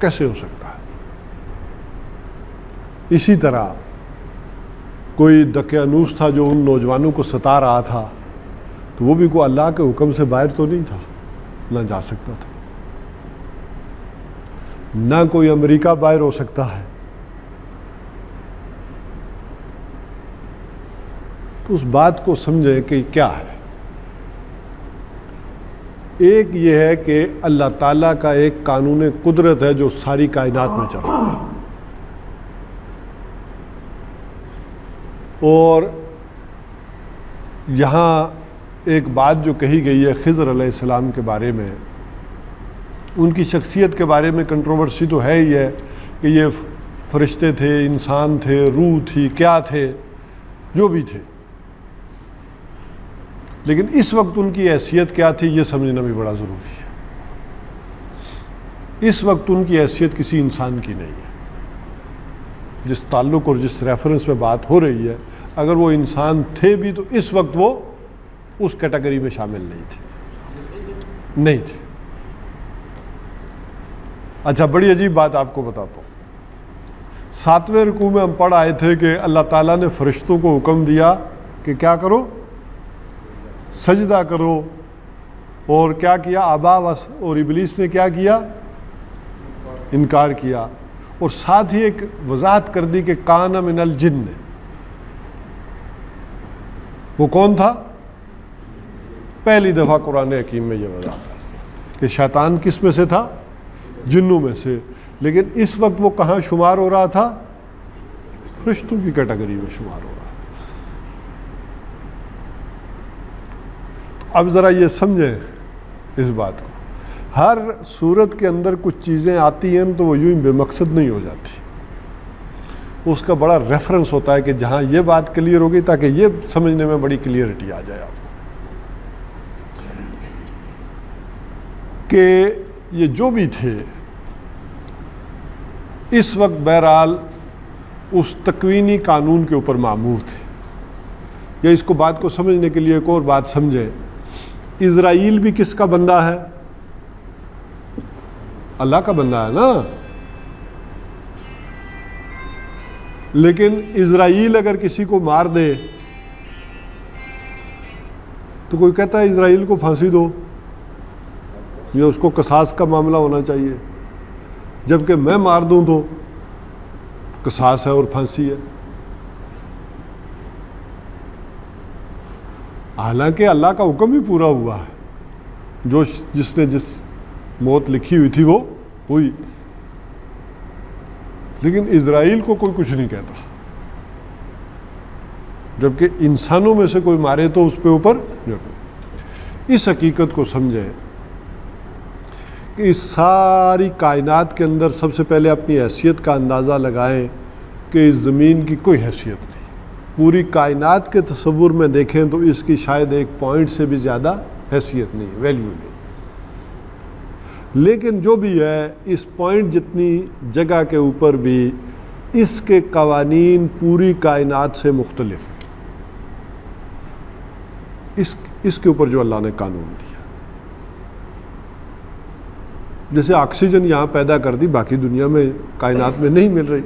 کیسے ہو سکتا ہے؟ اسی طرح کوئی دقیانوس تھا جو ان نوجوانوں کو ستا رہا تھا, تو وہ بھی کوئی اللہ کے حکم سے باہر تو نہیں تھا, نہ جا سکتا تھا. نہ کوئی امریکہ باہر ہو سکتا ہے. تو اس بات کو سمجھیں کہ کیا ہے. ایک یہ ہے کہ اللہ تعالیٰ کا ایک قانون قدرت ہے جو ساری کائنات میں چل رہا ہے. اور یہاں ایک بات جو کہی گئی ہے خضر علیہ السلام کے بارے میں، ان کی شخصیت کے بارے میں کنٹروورسی تو ہے ہی ہے کہ یہ فرشتے تھے، انسان تھے، روح تھی، کیا تھے، جو بھی تھے. لیکن اس وقت ان کی حیثیت کیا تھی یہ سمجھنا بھی بڑا ضروری ہے. اس وقت ان کی حیثیت کسی انسان کی نہیں ہے. جس تعلق اور جس ریفرنس میں بات ہو رہی ہے، اگر وہ انسان تھے بھی تو اس وقت وہ اس کیٹیگری میں شامل نہیں تھے. اچھا، بڑی عجیب بات آپ کو بتاتا ہوں. 7ویں رکوع میں ہم پڑھ آئے تھے کہ اللہ تعالیٰ نے فرشتوں کو حکم دیا کہ کیا کرو؟ سجدہ کرو. اور کیا کیا؟ ابا اور ابلیس نے کیا کیا؟ انکار کیا. اور ساتھ ہی ایک وضاحت کر دی کہ کان من الجن. وہ کون تھا؟ پہلی دفعہ قرآن حکیم میں یہ وضاحت ہے کہ شیطان کس میں سے تھا؟ جنوں میں سے. لیکن اس وقت وہ کہاں شمار ہو رہا تھا؟ فرشتوں کی کیٹیگری میں شمار ہو رہا. تو اب ذرا یہ سمجھیں اس بات کو. ہر صورت کے اندر کچھ چیزیں آتی ہیں تو وہ یوں ہی بے مقصد نہیں ہو جاتی. اس کا بڑا ریفرنس ہوتا ہے کہ جہاں یہ بات کلیئر ہوگی تاکہ یہ سمجھنے میں بڑی کلیئرٹی آ جائے آپ کو کہ یہ جو بھی تھے اس وقت بہرحال اس تکوینی قانون کے اوپر مامور تھے. یا اس کو بات کو سمجھنے کے لیے ایک اور بات سمجھیں. اسرائیل بھی کس کا بندہ ہے؟ اللہ کا بندہ ہے نا. لیکن اسرائیل اگر کسی کو مار دے تو کوئی کہتا ہے اسرائیل کو پھانسی دو، یہ اس کو قصاص کا معاملہ ہونا چاہیے. جبکہ میں مار دوں تو قصاص ہے اور پھانسی ہے. حالانکہ اللہ کا حکم ہی پورا ہوا ہے. جس نے جس موت لکھی ہوئی تھی وہ ہوئی. لیکن اسرائیل کو کوئی کچھ نہیں کہتا. جبکہ انسانوں میں سے کوئی مارے تو اس پہ اوپر. اس حقیقت کو سمجھیں کہ اس ساری کائنات کے اندر سب سے پہلے اپنی حیثیت کا اندازہ لگائیں کہ اس زمین کی کوئی حیثیت نہیں. پوری کائنات کے تصور میں دیکھیں تو اس کی شاید ایک پوائنٹ سے بھی زیادہ حیثیت نہیں، ویلیو نہیں. لیکن جو بھی ہے اس پوائنٹ جتنی جگہ کے اوپر بھی اس کے قوانین پوری کائنات سے مختلف ہیں. اس کے اوپر جو اللہ نے قانون دیا، جیسے آکسیجن یہاں پیدا کر دی، باقی دنیا میں کائنات میں نہیں مل رہی،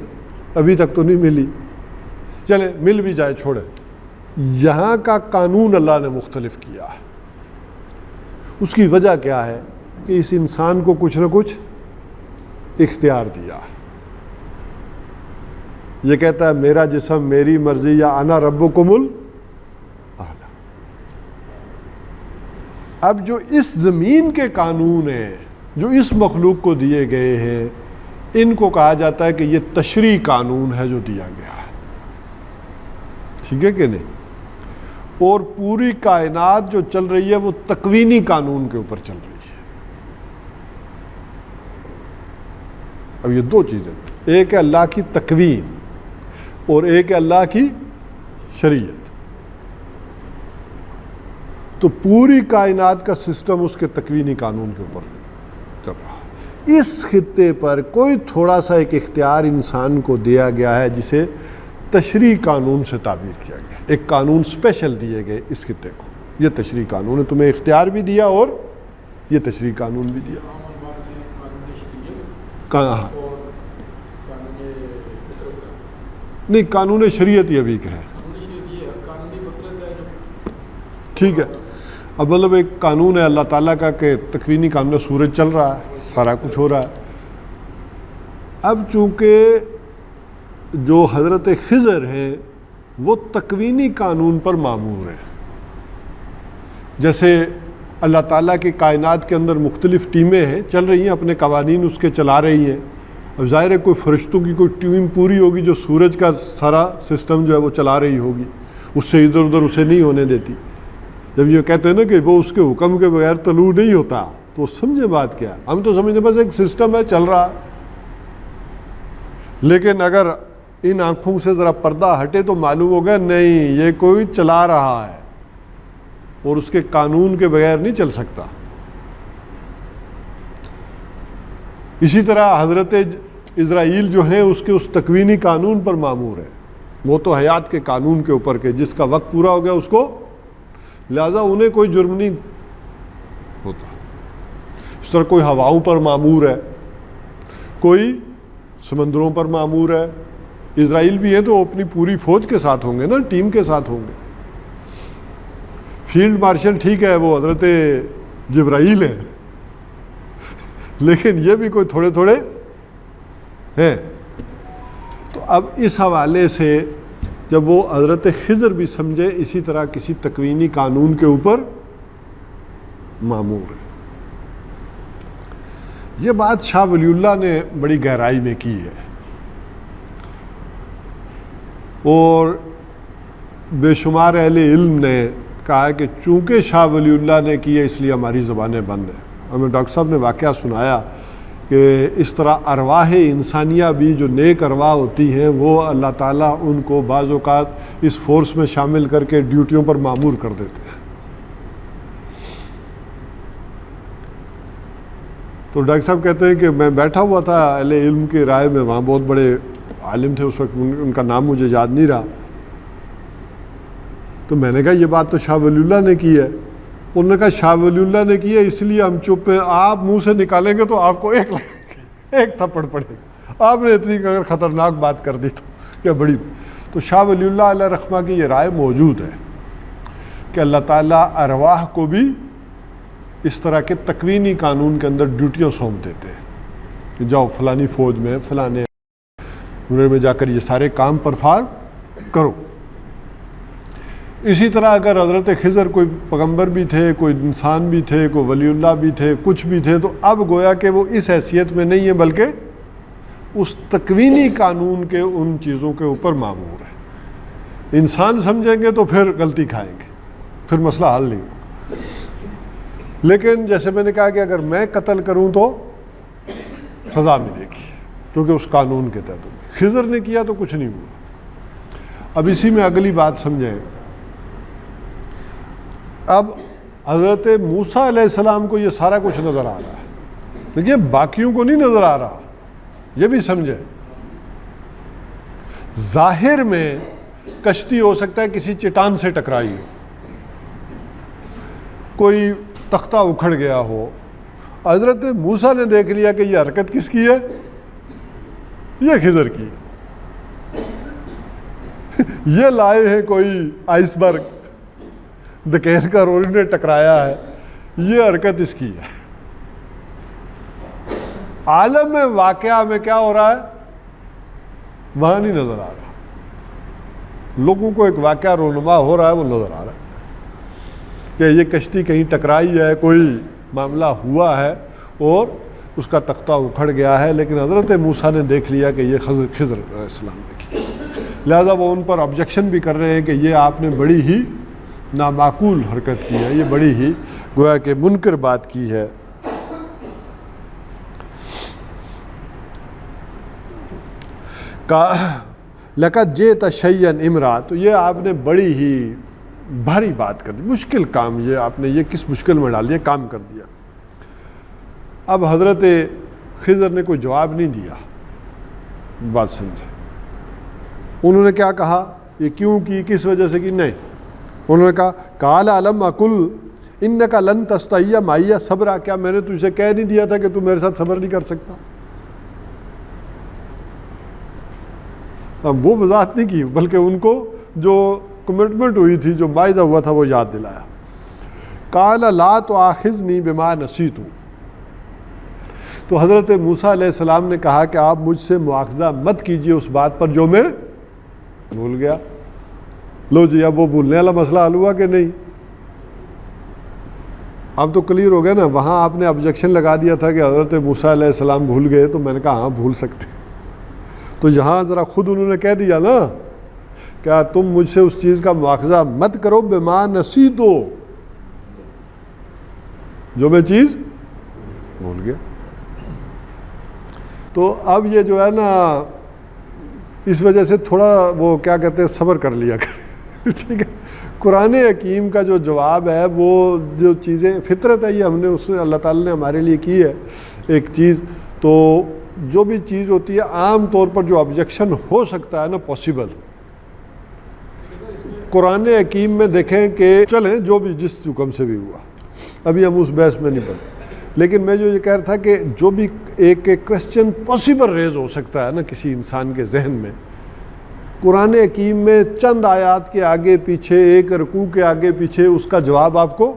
ابھی تک تو نہیں ملی. چلے مل بھی جائے چھوڑے. یہاں کا قانون اللہ نے مختلف کیا ہے. اس کی وجہ کیا ہے؟ کہ اس انسان کو کچھ نہ کچھ اختیار دیا. یہ کہتا ہے میرا جسم میری مرضی، یا انا ربکم الاعلی. اب جو اس زمین کے قانون ہیں جو اس مخلوق کو دیے گئے ہیں، ان کو کہا جاتا ہے کہ یہ تشریعی قانون ہے جو دیا گیا ہے. ٹھیک ہے کہ نہیں؟ اور پوری کائنات جو چل رہی ہے وہ تکوینی قانون کے اوپر چل رہی ہے. اب یہ دو چیزیں، ایک ہے اللہ کی تکوین اور ایک ہے اللہ کی شریعت. تو پوری کائنات کا سسٹم اس کے تکوینی قانون کے اوپر چل رہا ہے. اس خطے پر کوئی تھوڑا سا ایک اختیار انسان کو دیا گیا ہے جسے تشریعی قانون سے تعبیر کیا گیا. ایک قانون سپیشل دیے گئے اس خطے کو. یہ تشریعی قانون ہے، تمہیں اختیار بھی دیا اور یہ تشریعی قانون بھی دیا. کہاں نہیں، قانون شریعت یہ بھی ہے. ٹھیک ہے. اب مطلب ایک قانون ہے اللہ تعالیٰ کا کہ تکوینی قانون، سورج چل رہا ہے، سارا کچھ ہو رہا ہے. اب چونکہ جو حضرت خضر ہیں وہ تکوینی قانون پر معمور ہیں، جیسے اللہ تعالیٰ کی کائنات کے اندر مختلف ٹیمیں ہیں، چل رہی ہیں، اپنے قوانین اس کے چلا رہی ہیں. اب ظاہر ہے کوئی فرشتوں کی کوئی ٹیم پوری ہوگی جو سورج کا سارا سسٹم جو ہے وہ چلا رہی ہوگی، اس سے ادھر ادھر اسے نہیں ہونے دیتی. جب یہ کہتے ہیں نا کہ وہ اس کے حکم کے بغیر طلوع نہیں ہوتا، تو سمجھے بات کیا؟ ہم تو سمجھتے بس ایک سسٹم ہے چل رہا. لیکن اگر ان آنکھوں سے ذرا پردہ ہٹے تو معلوم ہوگا نہیں، یہ کوئی چلا رہا ہے اور اس کے قانون کے بغیر نہیں چل سکتا. اسی طرح حضرت اسرائیل جو ہیں اس کے اس تکوینی قانون پر معمور ہے، موت و حیات کے قانون کے اوپر کہ جس کا وقت پورا ہو گیا اس کو، لہذا انہیں کوئی جرم نہیں ہوتا. اس طرح کوئی ہواؤں پر معمور ہے، کوئی سمندروں پر معمور ہے. اسرائیل بھی ہے تو اپنی پوری فوج کے ساتھ ہوں گے نا، ٹیم کے ساتھ ہوں گے. فیلڈ مارشل ٹھیک ہے وہ حضرت جبرائیل ہے، لیکن یہ بھی کوئی تھوڑے تھوڑے ہیں. تو اب اس حوالے سے جب وہ حضرت خضر بھی سمجھے اسی طرح کسی تکوینی قانون کے اوپر معمور ہے. یہ بات شاہ ولی اللہ نے بڑی گہرائی میں کی ہے، اور بے شمار اہل علم نے کہا کہ چونکہ شاہ ولی اللہ نے کی ہے اس لیے ہماری زبانیں بند ہیں. ہمیں ڈاکٹر صاحب نے واقعہ سنایا کہ اس طرح ارواح انسانیہ بھی جو نیک ارواح ہوتی ہیں وہ اللہ تعالیٰ ان کو بعض اوقات اس فورس میں شامل کر کے ڈیوٹیوں پر معمور کر دیتے ہیں. تو ڈاکٹر صاحب کہتے ہیں کہ میں بیٹھا ہوا تھا اہل علم کی رائے میں، وہاں بہت بڑے عالم تھے اس وقت، ان کا نام مجھے یاد نہیں رہا. تو میں نے کہا یہ بات تو شاہ ولی اللہ نے کی ہے. انہوں نے کہا شاہ ولی اللہ نے کی ہے اس لیے ہم چپ ہیں، آپ منہ سے نکالیں گے تو آپ کو ایک تھپڑ پڑے گا. آپ نے اتنی اگر خطرناک بات کر دی تو کیا بڑی. تو شاہ ولی اللہ علیہ رحمہ کی یہ رائے موجود ہے کہ اللہ تعالیٰ ارواح کو بھی اس طرح کے تکوینی قانون کے اندر ڈیوٹیاں سونپ دیتے ہیں کہ جاؤ فلانی فوج میں فلانے میں جا کر یہ سارے کام پرفار کرو. اسی طرح اگر حضرت خضر کوئی پیغمبر بھی تھے، کوئی انسان بھی تھے، کوئی ولی اللہ بھی تھے، کچھ بھی تھے، تو اب گویا کہ وہ اس حیثیت میں نہیں ہے بلکہ اس تکوینی قانون کے ان چیزوں کے اوپر معمور ہے. انسان سمجھیں گے تو پھر غلطی کھائیں گے، پھر مسئلہ حل نہیں ہوگا. لیکن جیسے میں نے کہا کہ اگر میں قتل کروں تو سزا ملے گی کیونکہ اس قانون کے تحت. خضر نے کیا تو کچھ نہیں ہوا. اب اسی میں اگلی بات سمجھیں. اب حضرت موسیٰ علیہ السلام کو یہ سارا کچھ نظر آ رہا ہے، دیکھیے باقیوں کو نہیں نظر آ رہا، یہ بھی سمجھیں. ظاہر میں کشتی ہو سکتا ہے کسی چٹان سے ٹکرائی ہو، کوئی تختہ اکھڑ گیا ہو. حضرت موسیٰ نے دیکھ لیا کہ یہ حرکت کس کی ہے، یہ خضر کی. یہ لائے ہیں کوئی آئس برگ دکیر کر اور انہیں ٹکرایا ہے، یہ حرکت اس کی ہے. عالم واقعہ میں کیا ہو رہا ہے وہاں نہیں نظر آ رہا. لوگوں کو ایک واقعہ رونما ہو رہا ہے وہ نظر آ رہا ہے کہ یہ کشتی کہیں ٹکرائی ہے، کوئی معاملہ ہوا ہے اور اس کا تختہ اکھڑ گیا ہے. لیکن حضرت موسیٰ نے دیکھ لیا کہ یہ خضر علیہ السلام نے کی، لہذا وہ ان پر آبجیکشن بھی کر رہے ہیں کہ یہ آپ نے بڑی ہی نامعقول حرکت کی ہے، یہ بڑی ہی گویا کہ منکر بات کی ہے. لقد جئت شیئا امرا، تو یہ آپ نے بڑی ہی بھاری بات کر دی، مشکل کام، یہ آپ نے یہ کس مشکل میں ڈال دیا، کام کر دیا. اب حضرت خضر نے کوئی جواب نہیں دیا. بات سمجھے انہوں نے کیا کہا، یہ کیوں کی، کس وجہ سے کی؟ نہیں، انہوں نے کہا قال الم اقل انک لن تستطیع معی صبرا، کیا میں نے تجھے کہہ نہیں دیا تھا کہ تو میرے ساتھ صبر نہیں کر سکتا؟ اب وہ وضاحت نہیں کی بلکہ ان کو جو کمٹمنٹ ہوئی تھی، جو معاہدہ ہوا تھا وہ یاد دلایا. قال لا تؤاخذنی بما نسیت، تو حضرت موسیٰ علیہ السلام نے کہا کہ آپ مجھ سے مواخذہ مت کیجئے اس بات پر جو میں بھول گیا. لو جی اب وہ بھولنے والا مسئلہ حل ہوا کہ نہیں؟ اب تو کلیئر ہو گیا نا. وہاں آپ نے آبجیکشن لگا دیا تھا کہ حضرت موسیٰ علیہ السلام بھول گئے, تو میں نے کہا ہاں بھول سکتے. تو یہاں ذرا خود انہوں نے کہہ دیا نا, کیا تم مجھ سے اس چیز کا مواخذہ مت کرو بما نسیتو, جو میں چیز بھول گیا. تو اب یہ جو ہے نا, اس وجہ سے تھوڑا وہ کیا کہتے ہیں صبر کر لیا کر. ٹھیک ہے, قرآن حکیم کا جو جواب ہے, وہ جو چیزیں فطرت ہے, یہ ہم نے اس میں اللہ تعالیٰ نے ہمارے لیے کی ہے ایک چیز. تو جو بھی چیز ہوتی ہے عام طور پر جو آبجیکشن ہو سکتا ہے نا پاسبل, قرآن حکیم میں دیکھیں کہ چلیں جو بھی جس حکم سے بھی ہوا, ابھی ہم اس بحث میں نہیں پڑھتے, لیکن میں جو یہ کہہ رہا تھا کہ جو بھی ایک کویسچن پاسبل ریز ہو سکتا ہے نا کسی انسان کے ذہن میں, قرآن حکیم میں چند آیات کے آگے پیچھے, ایک رکوع کے آگے پیچھے اس کا جواب آپ کو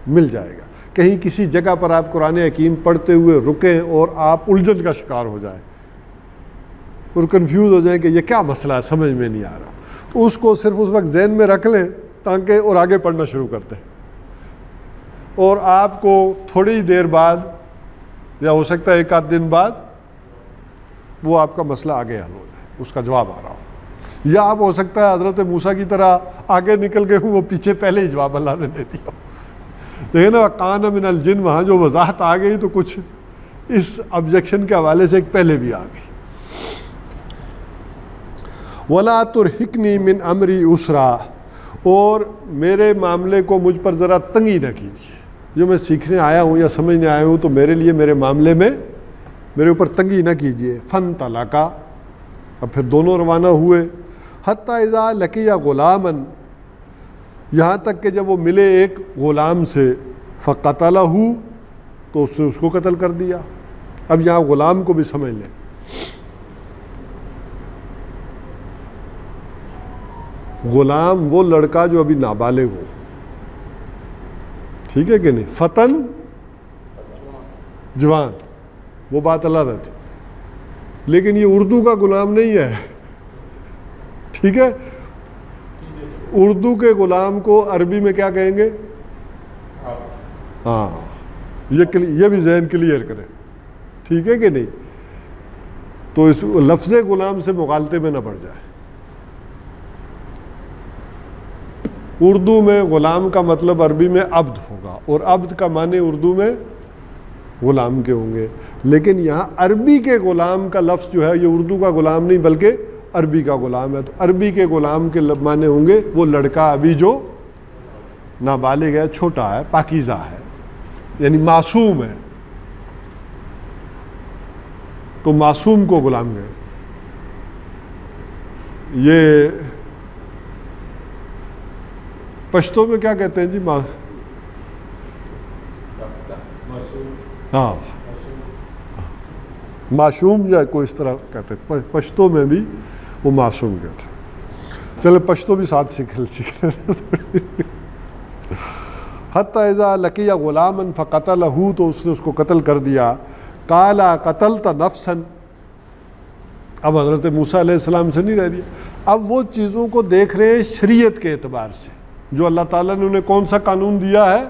مل جائے گا. کہیں کسی جگہ پر آپ قرآن حکیم پڑھتے ہوئے رکیں اور آپ الجھن کا شکار ہو جائیں اور کنفیوز ہو جائیں کہ یہ کیا مسئلہ ہے, سمجھ میں نہیں آ رہا, تو اس کو صرف اس وقت ذہن میں رکھ لیں تاکہ اور آگے پڑھنا شروع کرتے ہیں, اور آپ کو تھوڑی دیر بعد یا ہو سکتا ہے ایک آدھ دن بعد وہ آپ کا مسئلہ آگے حل ہو جائے, اس کا جواب آ رہا ہو. یا آپ ہو سکتا ہے حضرت موسیٰ کی طرح آگے نکل گئے ہوں, وہ پیچھے پہلے ہی جواب اللہ نے دے دیا. دیکھیں نا, کان من الجن, وہاں جو وضاحت آ گئی تو کچھ اس آبجیکشن کے حوالے سے ایک پہلے بھی آ گئی. وَلَا تُرْحِقْنِي مِنْ أَمْرِي عُسْرًا, اور میرے معاملے کو مجھ پر ذرا تنگی نہ کیجیے. جو میں سیکھنے آیا ہوں یا سمجھنے آیا ہوں تو میرے لیے میرے معاملے میں میرے اوپر تنگی نہ کیجیے. فَانْطَلَقَا, اب پھر دونوں روانہ ہوئے. حَتَّى إِذَا لَقِيَ غُلَامًا, یہاں تک کہ جب وہ ملے ایک غلام سے. فَقَتَلَهُ, تو اس نے اس کو قتل کر دیا. اب یہاں غلام کو بھی سمجھ لیں, غلام وہ لڑکا جو ابھی نابالغ ہو, ٹھیک ہے کہ نہیں, فتن جوان, وہ بات اللہ رہتی. لیکن یہ اردو کا غلام نہیں ہے, ٹھیک ہے. اردو کے غلام کو عربی میں کیا کہیں گے؟ ہاں, یہ بھی ذہن کلیئر کریں, ٹھیک ہے کہ نہیں. تو اس لفظ غلام سے مغالطے میں نہ پڑ جائے. اردو میں غلام کا مطلب عربی میں عبد ہوگا, اور عبد کا معنی اردو میں غلام کے ہوں گے. لیکن یہاں عربی کے غلام کا لفظ جو ہے یہ اردو کا غلام نہیں بلکہ عربی کا غلام ہے. تو عربی کے غلام کے معنی ہوں گے وہ لڑکا ابھی جو نابالغ ہے, چھوٹا ہے, پاکیزہ ہے, یعنی معصوم ہے. تو معصوم کو غلام گئے. یہ پشتو میں کیا کہتے ہیں جی؟ ہاں, معصوم یا کوئی اس طرح کہتے ہیں. پشتو میں بھی وہ معصوم کہتے ہیں. چلے پشتو بھی ساتھ سیکھ. حتی اذا لقی غلاما فقتلہ, تو اس نے اس کو قتل کر دیا. قال قتلت نفسا, اب حضرت موسیٰ علیہ السلام سے نہیں رہ دیا. اب وہ چیزوں کو دیکھ رہے ہیں شریعت کے اعتبار سے, جو اللہ تعالیٰ نے انہیں کون سا قانون دیا ہے؟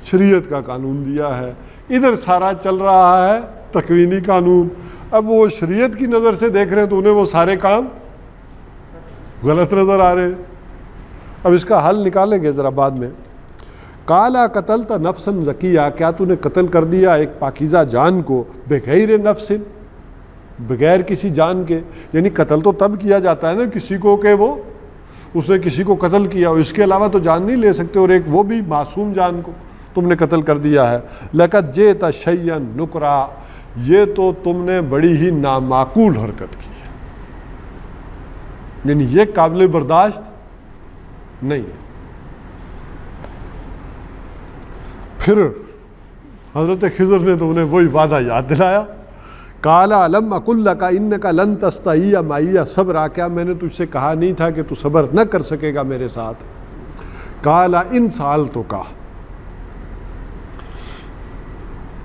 شریعت کا قانون دیا ہے. ادھر سارا چل رہا ہے تکوینی قانون. اب وہ شریعت کی نظر سے دیکھ رہے ہیں تو انہیں وہ سارے کام غلط نظر آ رہے ہیں. اب اس کا حل نکالیں گے ذرا بعد میں. قالا قتلت نفسا زکیہ, کیا تو نے قتل کر دیا ایک پاکیزہ جان کو, بغیر نفس, بغیر کسی جان کے. یعنی قتل تو تب کیا جاتا ہے نا کسی کو کہ وہ اس نے کسی کو قتل کیا, اور اس کے علاوہ تو جان نہیں لے سکتے, اور ایک وہ بھی معصوم جان کو تم نے قتل کر دیا ہے. لقد جئت شیئا نکرا, یہ تو تم نے بڑی ہی نامعقول حرکت کی ہے, یعنی یہ قابل برداشت نہیں ہے. پھر حضرت خضر نے تو انہیں وہی وعدہ یاد دلایا. قال الم اقل لک انک لن تستطیع معی صبرا, کیا میں نے تجھ سے کہا نہیں تھا کہ تو صبر نہ کر سکے گا میرے ساتھ؟ قال ان سالتک,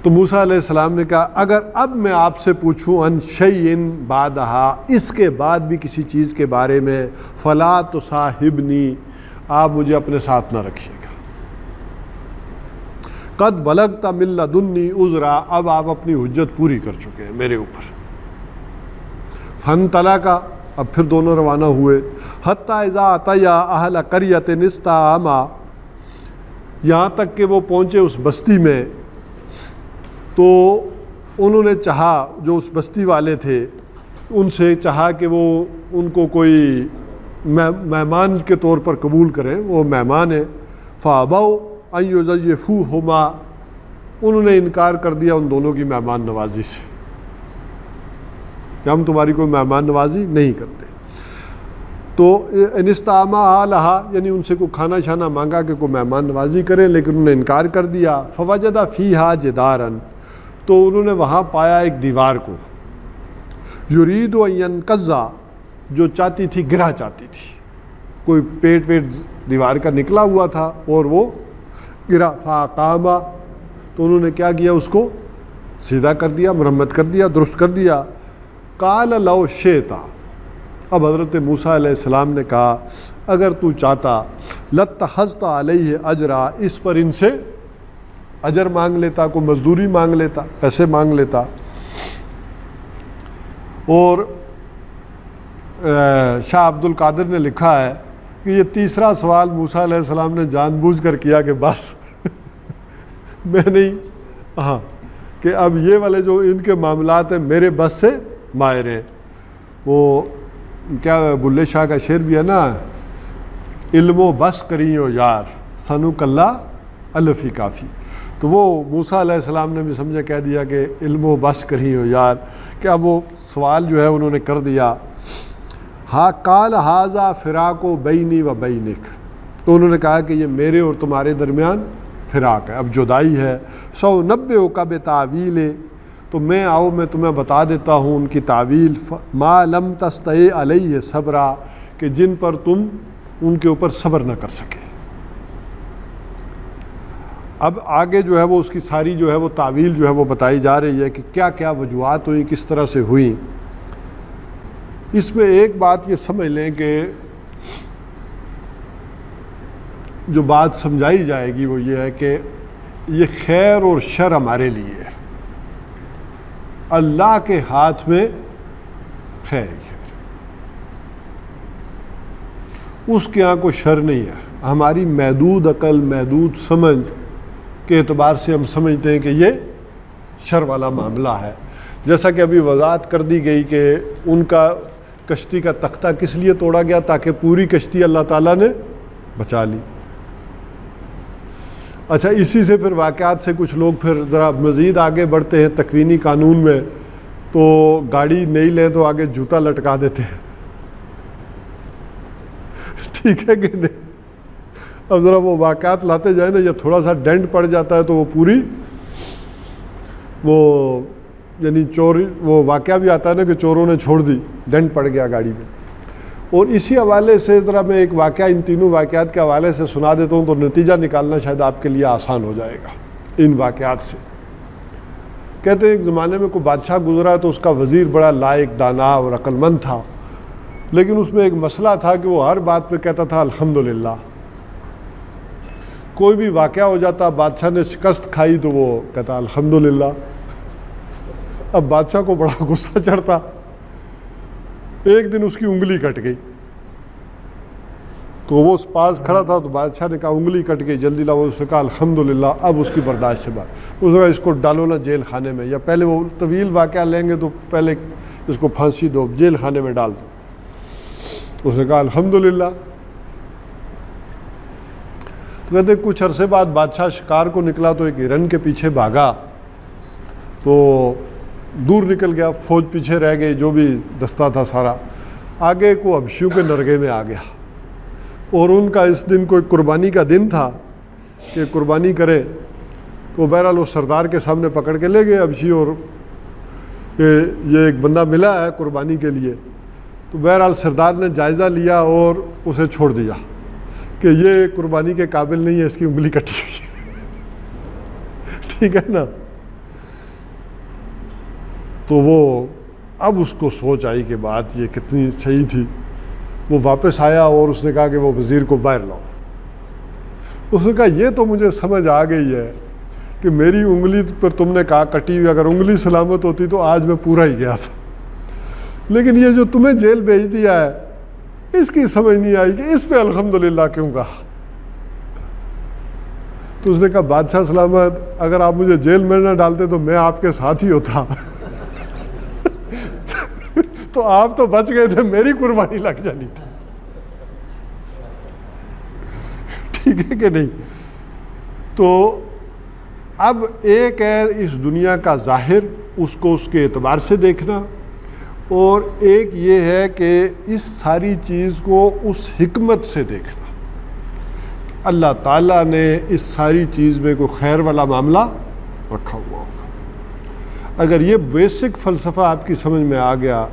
تو موسیٰ علیہ السلام نے کہا اگر اب میں آپ سے پوچھوں ان شیئن بعدہا، اس کے بعد بھی کسی چیز کے بارے میں، فلا تصاحبنی، آپ مجھے اپنے ساتھ نہ رکھیے گا، قد بلغت من لدنی عذرا، اب آپ اپنی حجت پوری کر چکے ہیں میرے اوپر۔ فانطلقا، اب پھر دونوں روانہ ہوئے، حتی اذا اتیا اہل قریۃ استطعما، یہاں تک کہ وہ پہنچے اس بستی میں، تو انہوں نے چاہا، جو اس بستی والے تھے ان سے چاہا کہ وہ ان کو کوئی مہمان کے طور پر قبول کریں، وہ مہمان ہیں، فابوا ان یضیفوہما، انہوں نے انکار کر دیا ان دونوں کی مہمان نوازی سے کہ ہم تمہاری کوئی مہمان نوازی نہیں کرتے۔ تو انستعما لہا، یعنی ان سے کوئی کھانا شانا مانگا کہ کوئی مہمان نوازی کریں، لیکن انہوں نے انکار کر دیا۔ فوجد فیہا جدارا، تو انہوں نے وہاں پایا ایک دیوار کو، یرید ان ینقض، جو چاہتی تھی، گرا چاہتی تھی، کوئی پیٹ دیوار کا نکلا ہوا تھا اور وہ گرا، فاقام، تو انہوں نے کیا کیا، اس کو سیدھا کر دیا، مرمت کر دیا، درست کر دیا۔ قال لو شئت، اب حضرت موسیٰ علیہ السلام نے کہا اگر تو چاہتا، لاتخذت علیہ اجرا، اس پر ان سے اجر مانگ لیتا، کوئی مزدوری مانگ لیتا، پیسے مانگ لیتا۔ اور شاہ عبد القادر نے لکھا ہے کہ یہ تیسرا سوال موسیٰ علیہ السلام نے جان بوجھ کر کیا کہ بس میں نہیں، ہاں کہ اب یہ والے جو ان کے معاملات ہیں میرے بس سے ماہر ہیں۔ وہ کیا بلے شاہ کا شعر بھی ہے نا، علم و بس کریو یار سنو کلّا الفی کافی، تو وہ موسیٰ علیہ السلام نے بھی سمجھا، کہہ دیا کہ علم و بس کریو یار، کہ اب وہ سوال جو ہے انہوں نے کر دیا۔ ہاں قال ھذا فراق بینی و بینک، تو انہوں نے کہا کہ یہ میرے اور تمہارے درمیان فراق ہے، اب جدائی ہے۔ سأنبئک بتاویل، تو میں آؤ میں تمہیں بتا دیتا ہوں ان کی تعویل، ما لم تستطع علیہ صبرا، کہ جن پر تم ان کے اوپر صبر نہ کر سکے۔ اب آگے جو ہے وہ اس کی ساری جو ہے وہ تعویل جو ہے وہ بتائی جا رہی ہے کہ کیا کیا وجوہات ہوئیں، کس طرح سے ہوئیں۔ اس میں ایک بات یہ سمجھ لیں کہ جو بات سمجھائی جائے گی وہ یہ ہے کہ یہ خیر اور شر ہمارے لیے ہے، اللہ کے ہاتھ میں خیر ہی خیر، اس کے یہاں کوئی شر نہیں ہے۔ ہماری محدود عقل، محدود سمجھ کے اعتبار سے ہم سمجھتے ہیں کہ یہ شر والا معاملہ ہے، جیسا کہ ابھی وضاحت کر دی گئی کہ ان کا کشتی کا تختہ کس لیے توڑا گیا، تاکہ پوری کشتی اللہ تعالیٰ نے بچا لی۔ اچھا، اسی سے پھر واقعات سے کچھ لوگ پھر ذرا مزید آگے بڑھتے ہیں تکوینی قانون میں، تو گاڑی نہیں لیں تو آگے جوتا لٹکا دیتے ہیں، ٹھیک ہے کہ نہیں؟ اب ذرا وہ واقعات لاتے جائیں نا، یا تھوڑا سا ڈینٹ پڑ جاتا ہے تو وہ پوری وہ یعنی چوری، وہ واقعہ بھی آتا ہے نا کہ چوروں نے چھوڑ دی، ڈینٹ پڑ گیا گاڑی میں۔ اور اسی حوالے سے ذرا میں ایک واقعہ ان تینوں واقعات کے حوالے سے سنا دیتا ہوں، تو نتیجہ نکالنا شاید آپ کے لیے آسان ہو جائے گا ان واقعات سے۔ کہتے ہیں ایک زمانے میں کوئی بادشاہ گزرا تو اس کا وزیر بڑا لائق، دانا اور عقل مند تھا، لیکن اس میں ایک مسئلہ تھا کہ وہ ہر بات پہ کہتا تھا الحمدللہ۔ کوئی بھی واقعہ ہو جاتا، بادشاہ نے شکست کھائی تو وہ کہتا الحمدللہ۔ اب بادشاہ کو بڑا غصہ چڑھتا، ایک دن اس کی انگلی کٹ گئی، تو وہ اس پاس کھڑا تھا، تو بادشاہ نے کہا انگلی کٹ گئی، جلدی لاؤ، اس نے کہا الحمدللہ۔ اب اس کی برداشت سے بات، اس نے کہا اس کو ڈالو نا جیل خانے میں، یا پہلے وہ طویل واقعہ لیں گے تو پہلے اس کو پھانسی دو، جیل خانے میں ڈال دو۔ اس نے کہا الحمدللہ۔ تو کہتے کچھ عرصے بعد بادشاہ شکار کو نکلا تو ایک ہرن کے پیچھے بھاگا، تو دور نکل گیا، فوج پیچھے رہ گئی، جو بھی دستہ تھا سارا، آگے کو حبشیوں کے نرگے میں آ گیا، اور ان کا اس دن کوئی قربانی کا دن تھا کہ قربانی کرے، تو بہرحال وہ سردار کے سامنے پکڑ کے لے گئے حبشی، اور یہ ایک بندہ ملا ہے قربانی کے لیے، تو بہرحال سردار نے جائزہ لیا اور اسے چھوڑ دیا کہ یہ قربانی کے قابل نہیں ہے، اس کی انگلی کٹی ہوئی ہے، ٹھیک ہے نا۔ تو وہ اب اس کو سوچ آئی کہ بات یہ کتنی صحیح تھی. وہ واپس آیا اور اس نے کہا کہ وہ وزیر کو باہر لاؤ. اس نے کہا یہ تو مجھے سمجھ آ گئی ہے کہ میری انگلی پر تم نے کہا کٹی ہوئی، اگر انگلی سلامت ہوتی تو آج میں پورا ہی گیا تھا، لیکن یہ جو تمہیں جیل بھیج دیا ہے اس کی سمجھ نہیں آئی کہ اس پہ الحمدللہ کیوں کہا. تو اس نے کہا بادشاہ سلامت، اگر آپ مجھے جیل میں نہ ڈالتے تو میں آپ کے ساتھ ہی ہوتا. تو آپ تو بچ گئے تھے، میری قربانی لگ جانی تھی. ٹھیک ہے کہ نہیں؟ تو اب ایک ہے اس دنیا کا ظاہر، اس کو اس کے اعتبار سے دیکھنا، اور ایک یہ ہے کہ اس ساری چیز کو اس حکمت سے دیکھنا. اللہ تعالیٰ نے اس ساری چیز میں کوئی خیر والا معاملہ رکھا ہوا ہوگا. اگر یہ بیسک فلسفہ آپ کی سمجھ میں آ گیا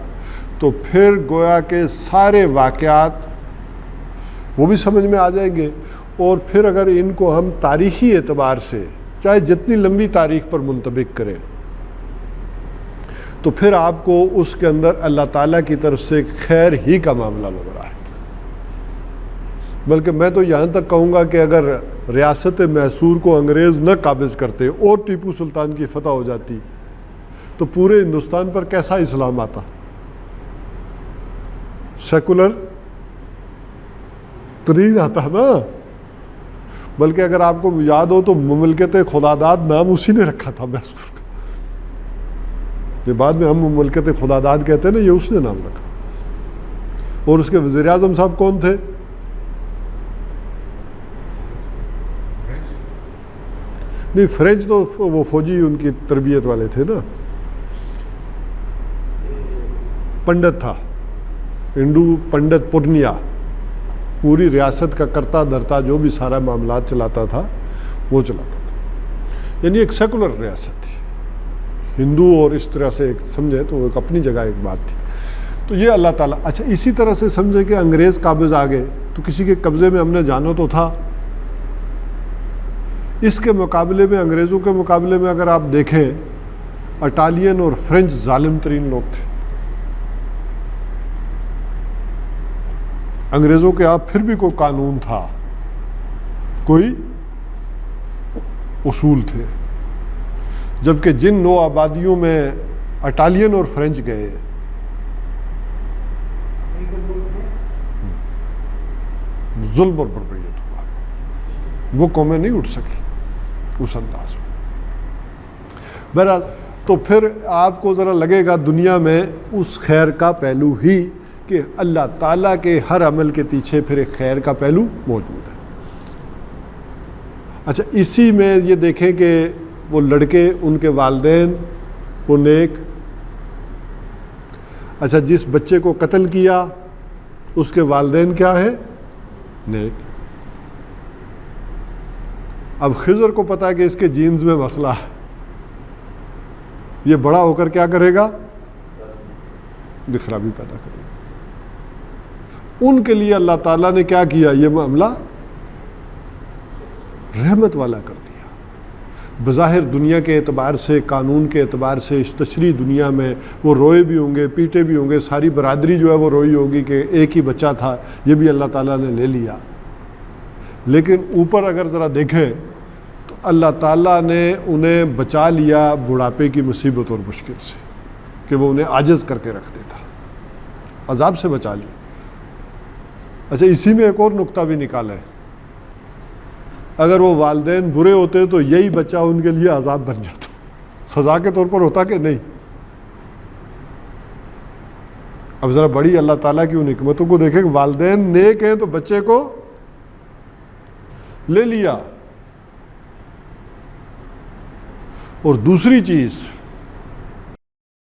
تو پھر گویا کہ سارے واقعات وہ بھی سمجھ میں آ جائیں گے. اور پھر اگر ان کو ہم تاریخی اعتبار سے چاہے جتنی لمبی تاریخ پر منطبق کریں تو پھر آپ کو اس کے اندر اللہ تعالیٰ کی طرف سے خیر ہی کا معاملہ نظر آئے. بلکہ میں تو یہاں تک کہوں گا کہ اگر ریاست میسور کو انگریز نہ قابض کرتے اور ٹیپو سلطان کی فتح ہو جاتی تو پورے ہندوستان پر کیسا اسلام آتا؟ سیکولر ترین آتا نا. بلکہ اگر آپ کو یاد ہو تو مملکت خداداد نام اسی نے رکھا تھا میسور کا. یہ بعد میں ہم مملکت خداداد کہتے ہیں نا، یہ اس نے نام رکھا. اور اس کے وزیر اعظم صاحب کون تھے؟ نہیں، فرینچ تو وہ فوجی ان کی تربیت والے تھے نا. پنڈت تھا، ہندو پنڈت پورنیا، پوری ریاست کا کرتا دھرتا جو بھی سارا معاملات چلاتا تھا وہ چلاتا تھا. یعنی ایک سیکولر ریاست تھی، ہندو اور اس طرح سے ایک سمجھے تو ایک اپنی جگہ ایک بات تھی. تو یہ اللہ تعالیٰ. اچھا اسی طرح سے سمجھے کہ انگریز قابض آ گئے تو کسی کے قبضے میں ہم نے جانا تو تھا. اس کے مقابلے میں، انگریزوں کے مقابلے میں اگر آپ دیکھیں، اٹالین اور فرینچ ظالم ترین لوگ تھے. انگریزوں کے آپ پھر بھی کوئی قانون تھا، کوئی اصول تھے، جبکہ جن نو آبادیوں میں اٹالین اور فرینچ گئے ظلم اور بربریت ہوا، وہ قومیں نہیں اٹھ سکی اس انداز میں. بہرحال تو پھر آپ کو ذرا لگے گا دنیا میں اس خیر کا پہلو ہی کہ اللہ تعالیٰ کے ہر عمل کے پیچھے پھر ایک خیر کا پہلو موجود ہے. اچھا اسی میں یہ دیکھیں کہ وہ لڑکے، ان کے والدین وہ نیک. اچھا جس بچے کو قتل کیا اس کے والدین کیا ہیں؟ نیک. اب خضر کو پتا ہے کہ اس کے جینز میں مسئلہ ہے، یہ بڑا ہو کر کیا کرے گا؟ خرابی پیدا کرے گا. ان کے لیے اللہ تعالیٰ نے کیا کیا؟ یہ معاملہ رحمت والا کر دیا. بظاہر دنیا کے اعتبار سے، قانون کے اعتبار سے، اس تشریح دنیا میں وہ روئے بھی ہوں گے، پیٹے بھی ہوں گے، ساری برادری جو ہے وہ روئی ہوگی کہ ایک ہی بچہ تھا، یہ بھی اللہ تعالیٰ نے لے لیا. لیکن اوپر اگر ذرا دیکھیں تو اللہ تعالیٰ نے انہیں بچا لیا بڑھاپے کی مصیبت اور مشکل سے، کہ وہ انہیں عاجز کر کے رکھ دیتا، عذاب سے بچا لیا. اچھا اسی میں ایک اور نقطہ بھی نکالا ہے، اگر وہ والدین برے ہوتے تو یہی بچہ ان کے لیے عذاب بن جاتا، سزا کے طور پر ہوتا کہ نہیں. اب ذرا بڑی اللہ تعالیٰ کی ان حکمتوں کو دیکھیں کہ والدین نیک ہیں تو بچے کو لے لیا. اور دوسری چیز،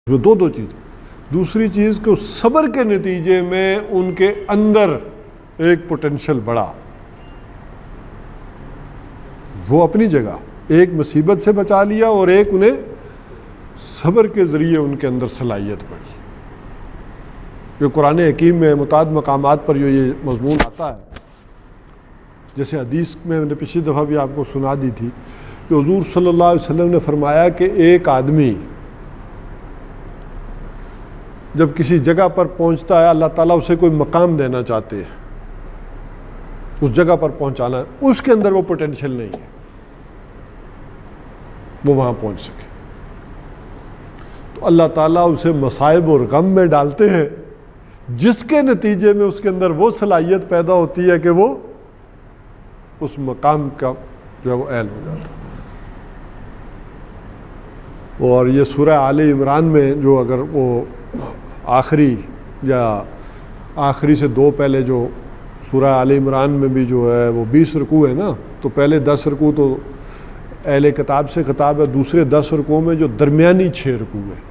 دو چیز، دوسری چیز کہ صبر کے نتیجے میں ان کے اندر ایک پوٹینشل بڑھا. وہ اپنی جگہ ایک مصیبت سے بچا لیا اور ایک انہیں صبر کے ذریعے ان کے اندر صلاحیت بڑھی. جو قرآن حکیم میں متعدد مقامات پر جو یہ مضمون آتا ہے، جیسے حدیث میں نے پچھلی دفعہ بھی آپ کو سنا دی تھی کہ حضور صلی اللہ علیہ وسلم نے فرمایا کہ ایک آدمی جب کسی جگہ پر پہنچتا ہے اللہ تعالیٰ اسے کوئی مقام دینا چاہتے ہیں، اس جگہ پر پہنچانا ہے، اس کے اندر وہ پوٹینشیل نہیں ہے وہ وہاں پہنچ سکے، تو اللہ تعالیٰ اسے مصائب اور غم میں ڈالتے ہیں، جس کے نتیجے میں اس کے اندر وہ صلاحیت پیدا ہوتی ہے کہ وہ اس مقام کا جو ہے وہ اہل ہو جاتا ہے۔ اور یہ سورہ آل عمران میں جو اگر وہ آخری یا آخری سے دو پہلے جو سورہ آل عمران میں بھی جو ہے وہ 20 رکوع ہے نا، تو پہلے 10 رکوع تو اہل کتاب سے خطاب ہے، دوسرے 10 رکوعوں میں جو درمیانی 6 رکوع ہیں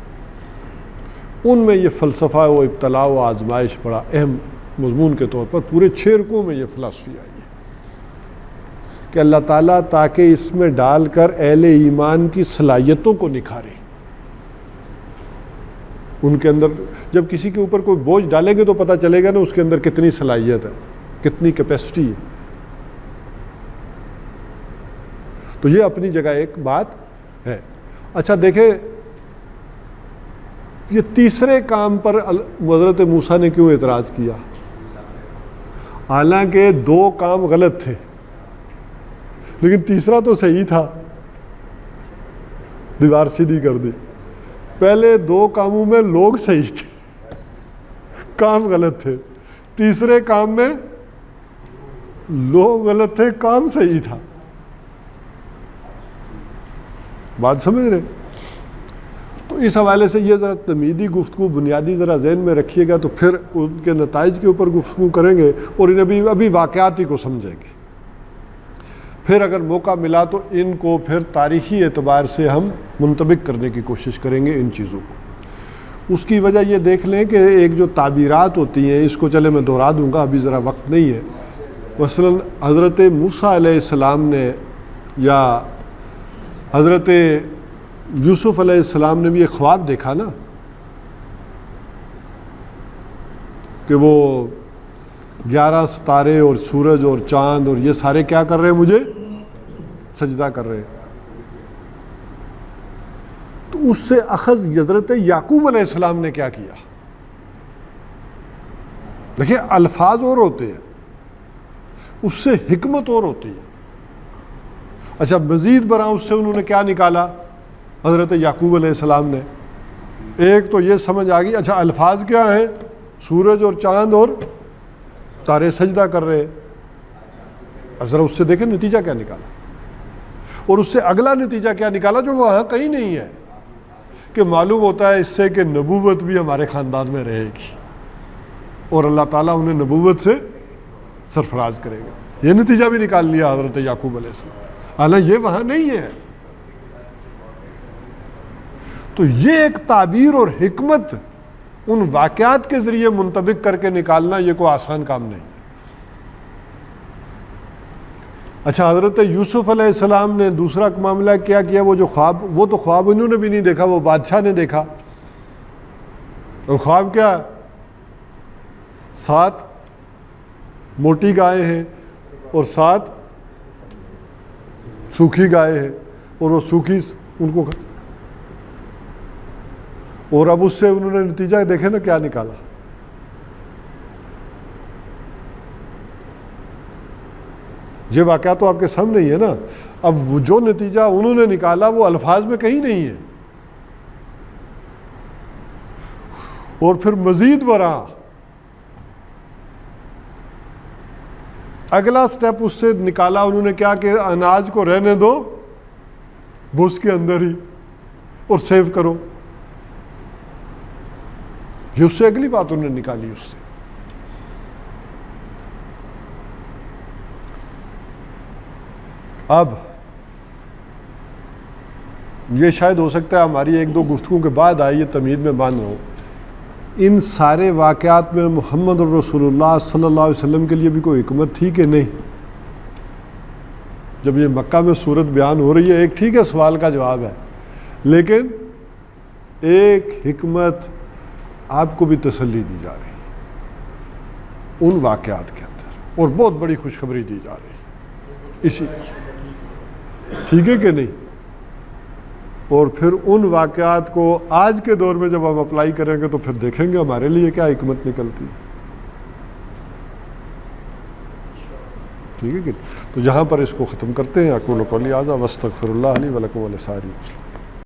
ان میں یہ فلسفہ و ابتلاء و آزمائش بڑا اہم مضمون کے طور پر پورے 6 رکوعوں میں یہ فلسفی آئی ہے کہ اللہ تعالیٰ تاکہ اس میں ڈال کر اہل ایمان کی صلاحیتوں کو نکھارے، ان کے اندر جب کسی کے اوپر کوئی بوجھ ڈالیں گے تو پتہ چلے گا نا اس کے اندر کتنی صلاحیت ہے، کتنی کیپیسٹی ہے۔ تو یہ اپنی جگہ ایک بات ہے۔ اچھا دیکھیں یہ تیسرے کام پر حضرت موسیٰ نے کیوں اعتراض کیا؟ حالانکہ 2 کام غلط تھے لیکن تیسرا تو صحیح تھا، دیوار سیدھی کر دی۔ پہلے 2 کاموں میں لوگ صحیح تھے، کام غلط تھے، تیسرے کام میں لوگ غلط تھے، کام صحیح تھا۔ بات سمجھ رہے؟ تو اس حوالے سے یہ ذرا تمہیدی گفتگو بنیادی ذرا ذہن میں رکھیے گا، تو پھر ان کے نتائج کے اوپر گفتگو کریں گے اور انہیں ابھی واقعاتی کو سمجھیں گے۔ پھر اگر موقع ملا تو ان کو پھر تاریخی اعتبار سے ہم منطبق کرنے کی کوشش کریں گے ان چیزوں کو۔ اس کی وجہ یہ دیکھ لیں کہ ایک جو تعبیرات ہوتی ہیں، اس کو چلے میں دہرا دوں گا، ابھی ذرا وقت نہیں ہے۔ مثلا حضرت موسیٰ علیہ السلام نے یا حضرت یوسف علیہ السلام نے بھی ایک خواب دیکھا نا کہ وہ 11 ستارے اور سورج اور چاند اور یہ سارے کیا کر رہے ہیں، مجھے سجدہ کر رہے ہیں۔ تو اس سے اخذ حضرت یعقوب علیہ السلام نے کیا کیا؟ دیکھیں الفاظ اور ہوتے ہیں، اس سے حکمت اور ہوتی ہے۔ اچھا مزید برآں اس سے انہوں نے کیا نکالا حضرت یعقوب علیہ السلام نے؟ ایک تو یہ سمجھ آ گئی، اچھا الفاظ کیا ہیں، سورج اور چاند اور تارے سجدہ کر رہے، اب ذرا اس سے دیکھیں نتیجہ کیا نکالا، اور اس سے اگلا نتیجہ کیا نکالا جو وہاں کہیں نہیں ہے، کہ معلوم ہوتا ہے اس سے کہ نبوت بھی ہمارے خاندان میں رہے گی اور اللہ تعالیٰ انہیں نبوت سے سرفراز کرے گا۔ یہ نتیجہ بھی نکال لیا حضرت یعقوب علیہ السلام، حالانکہ یہ وہاں نہیں ہے۔ تو یہ ایک تعبیر اور حکمت ان واقعات کے ذریعے منطبق کر کے نکالنا یہ کوئی آسان کام نہیں ہے۔ اچھا حضرت یوسف علیہ السلام نے دوسرا معاملہ کیا کیا، وہ جو خواب، وہ تو خواب انہوں نے بھی نہیں دیکھا، وہ بادشاہ نے دیکھا۔ اور خواب کیا؟ 7 موٹی گائے ہیں اور 7 سوکھی گائے ہیں، اور وہ سوکھی ان کو، اور اب اس سے انہوں نے نتیجہ دیکھے نا کیا نکالا۔ یہ واقعہ تو آپ کے سامنے ہی ہے نا۔ اب وہ جو نتیجہ انہوں نے نکالا وہ الفاظ میں کہیں نہیں ہے، اور پھر مزید برآں اگلا سٹیپ اس سے نکالا انہوں نے کیا کہ اناج کو رہنے دو بھوس کے اندر ہی اور سیو کرو۔ یہ اس سے اگلی بات انہوں نے نکالی اس سے۔ اب یہ شاید ہو سکتا ہے ہماری 1-2 گفتگو کے بعد آئی، یہ تمہید میں باندھ رہا ہوں، ان سارے واقعات میں محمد الرسول اللہ صلی اللہ علیہ وسلم کے لیے بھی کوئی حکمت تھی کہ نہیں؟ جب یہ مکہ میں صورت بیان ہو رہی ہے، ایک ٹھیک ہے سوال کا جواب ہے، لیکن ایک حکمت آپ کو بھی تسلی دی جا رہی ہے ان واقعات کے اندر، اور بہت بڑی خوشخبری دی جا رہی ہے اسی، ٹھیک ہے کہ نہیں؟ اور پھر ان واقعات کو آج کے دور میں جب ہم اپلائی کریں گے تو پھر دیکھیں گے ہمارے لیے کیا حکمت نکلتی ہے. ٹھیک ہے کہ تو یہاں پر اس کو ختم کرتے ہیں. اقول قولی ھذا واستغفر اللہ لی ولکم ولسائر المسلمین.